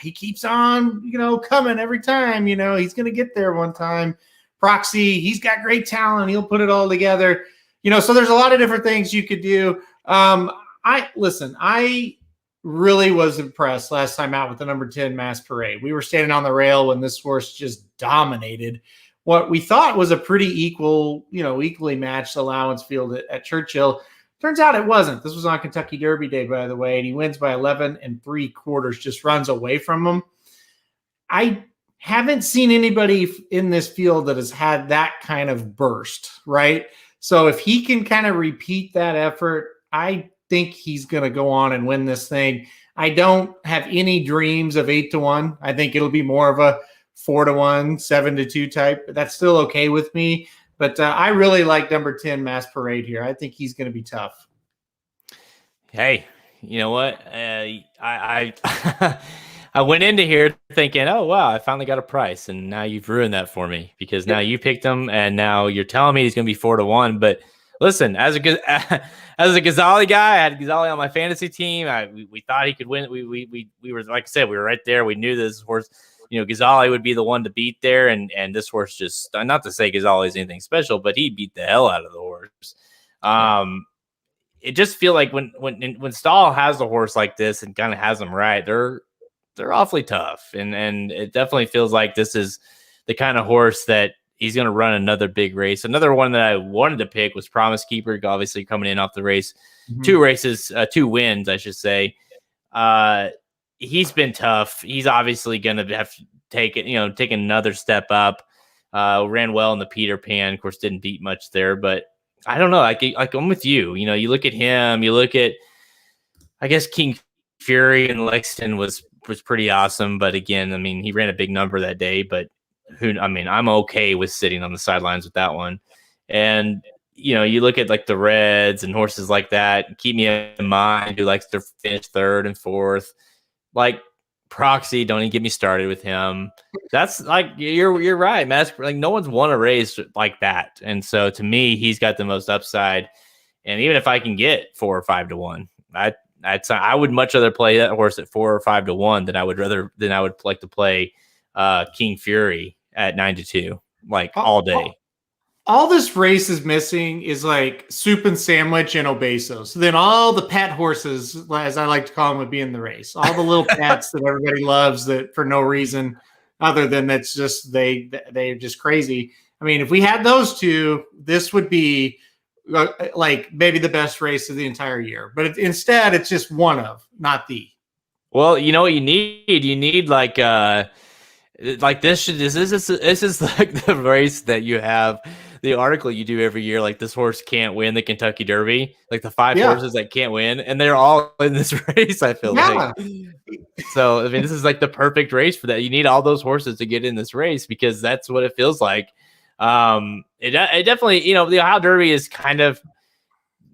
he keeps on, coming every time. He's going to get there one time. Proxy, he's got great talent. He'll put it all together. So there's a lot of different things you could do. I really was impressed last time out with the number 10 Masquerade. We were standing on the rail when this horse just dominated what we thought was a pretty equally matched allowance field at Churchill. Turns out it wasn't. This was on Kentucky Derby Day, by the way, and he wins by 11 3/4, just runs away from him. I haven't seen anybody in this field that has had that kind of burst, right? So if he can kind of repeat that effort, I think he's going to go on and win this thing. I don't have any dreams of 8-1. I think it'll be more of a 4-1, 7-2 type. But that's still okay with me. But I really like number 10 Masquerade here. I think he's going to be tough. Hey, you know what? I went into here thinking, oh, wow, I finally got a price. And now you've ruined that for me, because now you picked him and now you're telling me he's going to be 4-1. But listen, as a Ghazali guy, I had Ghazali on my fantasy team. We thought he could win. We were, like I said, we were right there. We knew this horse, Ghazali would be the one to beat there. And this horse just, not to say Ghazali is anything special, but he beat the hell out of the horse. It just feel like when Stahl has a horse like this and kind of has them right, they're awfully tough. And it definitely feels like this is the kind of horse that he's going to run another big race. Another one that I wanted to pick was Promise Keeper, obviously coming in off the race. Mm-hmm. 2 wins, I should say. He's been tough. He's obviously going to have to take another step up. Ran well in the Peter Pan. Of course, didn't beat much there, but I don't know. Like I'm with you. You look at him, you look at, I guess, King Fury and Lexington was pretty awesome. But again, I mean, he ran a big number that day, but I'm okay with sitting on the sidelines with that one. And, you look at like the Reds and horses like that, Keep Me in Mind, who likes to finish 3rd and 4th, like Proxy. Don't even get me started with him. That's like, you're right, like no one's won a race like that. And so to me, he's got the most upside. And even if I can get 4 or 5-1, I would much rather play that horse at 4 or 5-1 than I would like to play King Fury at 9-2, like all day. All this race is missing is like Soup and Sandwich and Obeso. So then all the pet horses, as I like to call them, would be in the race. All the little pets that everybody loves that for no reason other than that's just they're just crazy. I mean, if we had those two, this would be like maybe the best race of the entire year. But instead, it's just one of, not the. Well, you know what you need? You need like this is like the race that you have, the article you do every year, like this horse can't win the Kentucky Derby, like the 5 horses that can't win, and they're all in this race, I feel like. So I mean, this is like the perfect race for that. You need all those horses to get in this race because that's what it feels like. It definitely, the Ohio Derby is kind of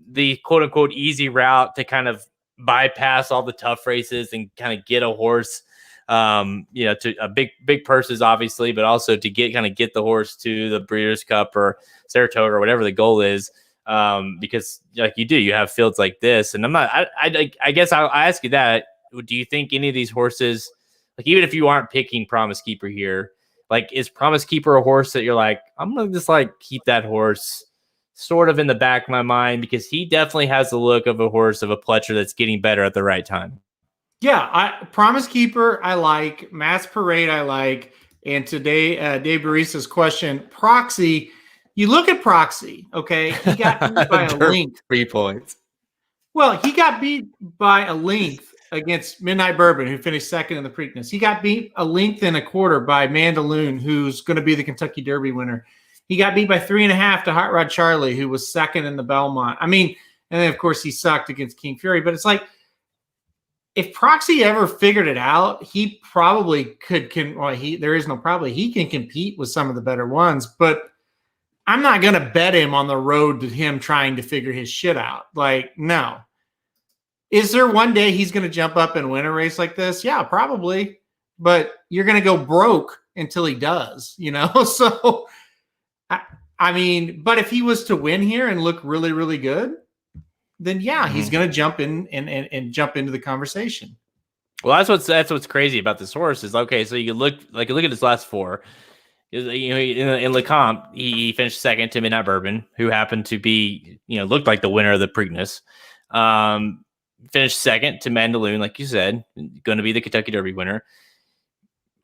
the quote unquote easy route to kind of bypass all the tough races and kind of get a horse to a big purses, obviously, but also to get the horse to the Breeders' Cup or Saratoga or whatever the goal is. Because like you have fields like this, and I guess I'll ask you that. Do you think any of these horses, like even if you aren't picking Promise Keeper here, like is Promise Keeper a horse that you're like, I'm going to just like keep that horse sort of in the back of my mind because he definitely has the look of a horse of a Pletcher that's getting better at the right time? Yeah, Promise Keeper, I like. Masquerade, I like. And today, Dave Barisa's question, Proxy, you look at Proxy, okay? He got beat by a length. 3 points. Well, he got beat by a length against Midnight Bourbon, who finished second in the Preakness. He got beat a length and a quarter by Mandaloon, who's going to be the Kentucky Derby winner. He got beat by 3.5 to Hot Rod Charlie, who was second in the Belmont. I mean, and then of course he sucked against King Fury. But it's like, if Proxy ever figured it out, he probably there is no probably. He can compete with some of the better ones, but I'm not going to bet him on the road to him trying to figure his shit out. Like, no. Is there one day he's going to jump up and win a race like this? Yeah, probably. But you're going to go broke until he does, So, I mean, but if he was to win here and look really, really good, then yeah, he's going to jump in and jump into the conversation. Well, that's what's crazy about this horse is, okay, so you look at his last four. In Lecomte, he finished second to Midnight Bourbon, who happened to be, looked like the winner of the Preakness. Finished second to Mandaloon, like you said, going to be the Kentucky Derby winner.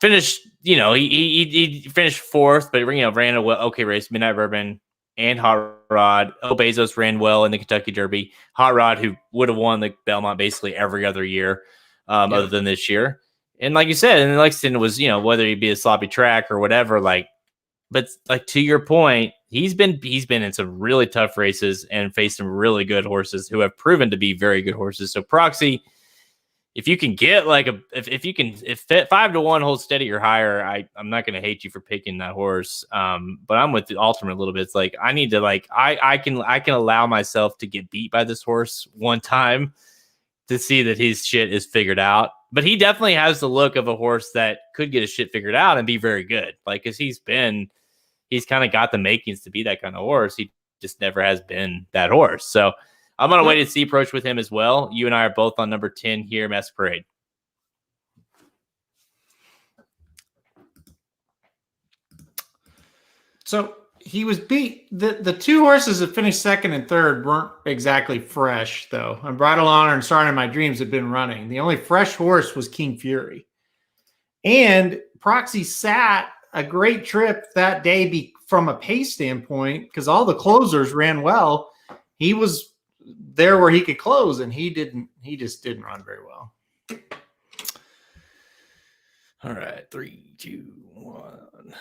Finished, he finished fourth, but ran a okay race. Midnight Bourbon and Hot Rod. Bezos ran well in the Kentucky Derby. Hot Rod, who would have won the Belmont basically every other year, other than this year. And like you said, and Lexington was, whether he be a sloppy track or whatever, but to your point, he's been in some really tough races and faced some really good horses who have proven to be very good horses. So Proxy, if you can get if 5-1 holds steady or higher, I'm not going to hate you for picking that horse. But I'm with the Ultimate a little bit. It's like, I need to I can allow myself to get beat by this horse one time to see that his shit is figured out. But he definitely has the look of a horse that could get his shit figured out and be very good. Because he's kind of got the makings to be that kind of horse. He just never has been that horse. So I'm going to wait and see approach with him as well. You and I are both on number 10 here, Masquerade. So he was beat. The two horses that finished second and third weren't exactly fresh, though. Bridal Honor and Starting My Dreams had been running. The only fresh horse was King Fury. And Proxy sat a great trip that day from a pace standpoint, because all the closers ran well. He was there where he could close, and he just didn't run very well. All right, 3, 2, 1.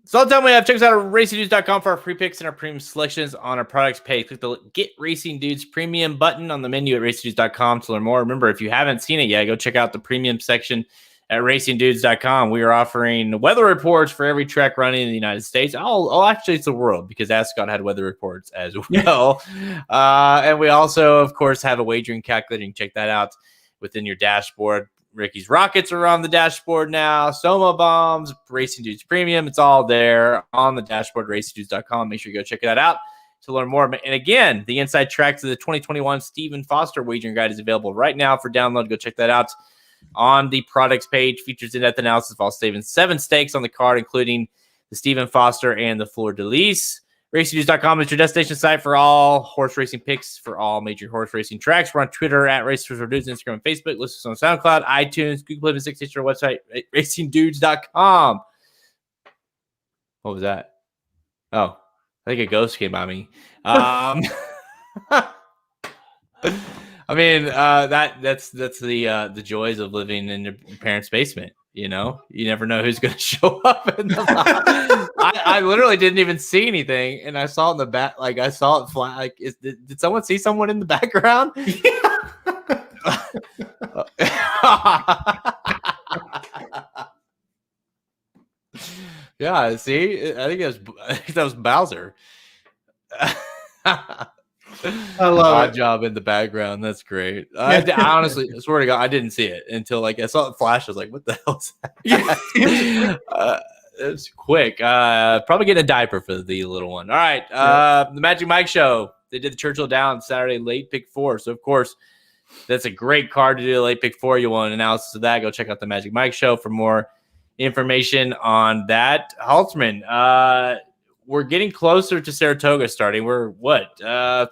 So all the time we have. Check us out at racingdudes.com for our free picks and our premium selections on our products page. Click the Get Racing Dudes Premium button on the menu at racingdudes.com to learn more. Remember, if you haven't seen it yet, go check out the premium section at racingdudes.com. We are offering weather reports for every track running in the United States. Actually, it's the world, because Ascot had weather reports as well. And we also, of course, have a wagering calculator. You can check that out within your dashboard. Ricky's Rockets are on the dashboard now. Soma Bombs, Racing Dudes Premium. It's all there on the dashboard, racingdudes.com. Make sure you go check that out to learn more. And again, the inside track to the 2021 Stephen Foster wagering guide is available right now for download. Go check that out on the products page. Features in-depth analysis of all 7 stakes on the card, including the Stephen Foster and the Fleur de Lis. RacingDudes.com is your destination site for all horse racing picks for all major horse racing tracks. We're on Twitter at RacingDudes, Instagram, and Facebook. Listen to us on SoundCloud, iTunes, Google Play Music, our website, RacingDudes.com. What was that? Oh, I think a ghost came by me. I mean, that's the joys of living in your parents' basement. You never know who's going to show up in the I literally didn't even see anything, and I saw it in the back. Like, I saw it fly. Like, did someone see someone in the background? Yeah. See, I think that was Bowser. I love it. Job in the background. That's great. I honestly swear to God, I didn't see it until I saw it flash. I was like, "What the hell is that?" It's quick. Probably getting a diaper for the little one. All right. The Magic Mike Show. They did the Churchill Downs Saturday late pick 4. So of course, that's a great card to do the late pick 4. You want an analysis of that? Go check out the Magic Mike Show for more information on that. Halterman. We're getting closer to Saratoga starting. We're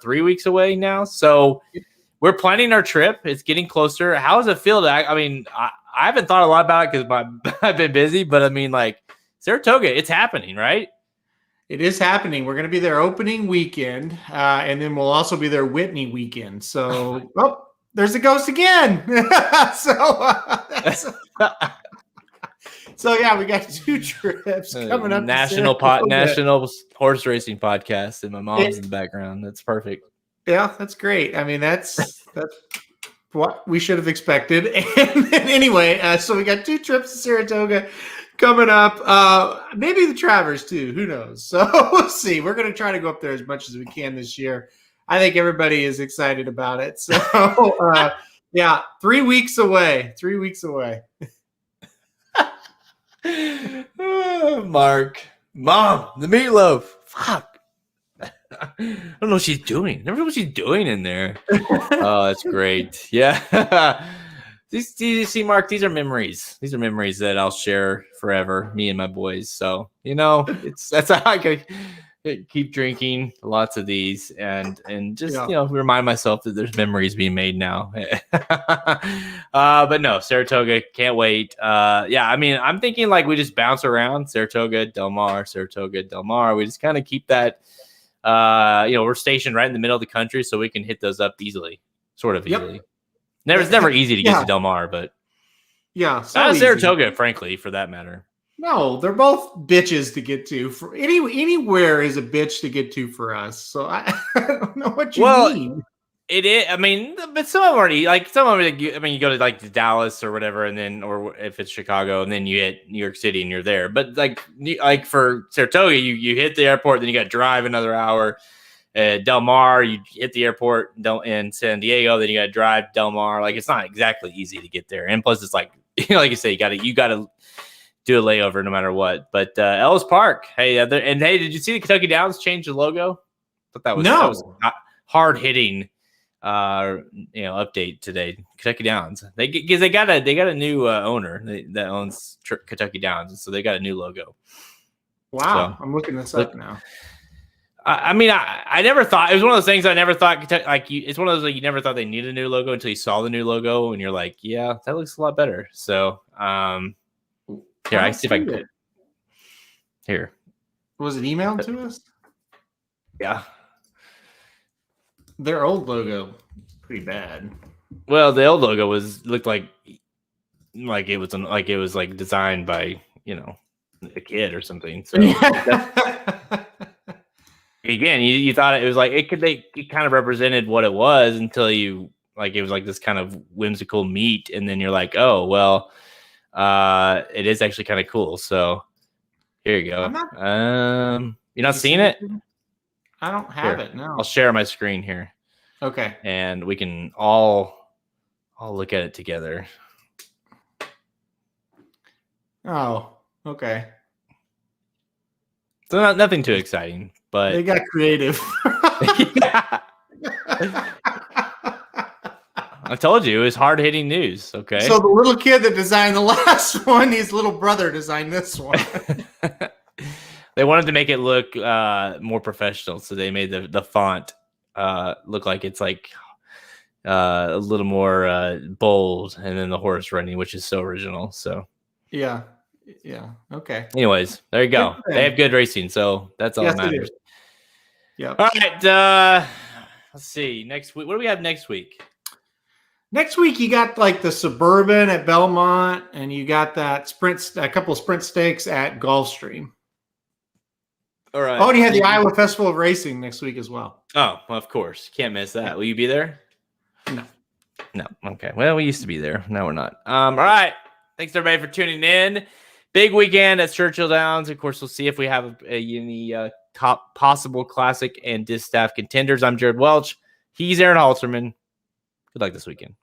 3 weeks away now. So we're planning our trip. It's getting closer. How does it feel I haven't thought a lot about it because I've been busy, but I mean, Saratoga, it's happening, right? It is happening. We're going to be there opening weekend, and then we'll also be there Whitney weekend. So, there's a ghost again. So yeah, we got 2 trips coming up. National horse racing podcast, and my mom's in the background. That's perfect. Yeah, that's great. I mean, that's what we should have expected. And anyway, so we got 2 trips to Saratoga coming up. Maybe the Travers too. Who knows? So we'll see. We're going to try to go up there as much as we can this year. I think everybody is excited about it. So yeah, 3 weeks away. 3 weeks away. Mark, Mom, the meatloaf. Fuck. I don't know what she's doing. Never know what she's doing in there. Oh, that's great. Yeah. See, Mark, these are memories. These are memories that I'll share forever, me and my boys. So, that's how I can keep drinking lots of these and just, remind myself that there's memories being made now. But no, Saratoga, can't wait. I mean, I'm thinking like we just bounce around Saratoga, Del Mar. We just kind of keep that, we're stationed right in the middle of the country, so we can hit those up easily, sort of easily. It's never easy to get to Del Mar, but Saratoga, frankly, for that matter. No, they're both bitches to get to. For anywhere is a bitch to get to for us. So I don't know what you mean. It is. I mean, but some of them already you go to like Dallas or whatever, and then or if it's Chicago, and then you hit New York City and you're there. But like for Saratoga, you hit the airport, then you got to drive another hour. Del Mar, you hit the airport in San Diego, then you got to drive Del Mar. Like it's not exactly easy to get there, and plus it's like like you say, you got to do a layover no matter what. But Ellis Park, hey, did you see the Kentucky Downs change the logo? I thought that was hard hitting update today. Kentucky Downs, they got a new owner that owns Kentucky Downs, and so they got a new logo. Wow, so, I'm looking this up now. I mean, I never thought it was one of those things. I never thought it's one of those you never thought they needed a new logo until you saw the new logo, and you're like, yeah, that looks a lot better. So here, I see if I can. Here, was it emailed to us? Yeah, their old logo, pretty bad. Well, the old logo looked like it was designed by a kid or something. So again, you thought it was like it kind of represented what it was until it was like this kind of whimsical meat, and then you're like, oh well, it is actually kind of cool. So here you go. You're not seeing it? I don't have it. No, I'll share my screen here. Okay, and we can all look at it together. Oh, okay. So nothing too exciting, but they got creative. I told you it was hard-hitting news. Okay. So the little kid that designed the last one, his little brother designed this one. They wanted to make it look more professional, so they made the font look like it's like a little more bold, and then the horse running, which is so original. So yeah, okay. Anyways, there you go. They have good racing, so that's all that matters. Yeah. All right. Let's see. Next week, what do we have next week? Next week, you got like the Suburban at Belmont, and you got that a couple of sprint stakes at Gulfstream. All right. Oh, and you had the Iowa Festival of Racing next week as well. Oh, well, of course. Can't miss that. Will you be there? No. Okay. Well, we used to be there. No, we're not. All right. Thanks, everybody, for tuning in. Big weekend at Churchill Downs. Of course, we'll see if we have any top possible classic and distaff contenders. I'm Jared Welch. He's Aaron Halterman. Good luck this weekend.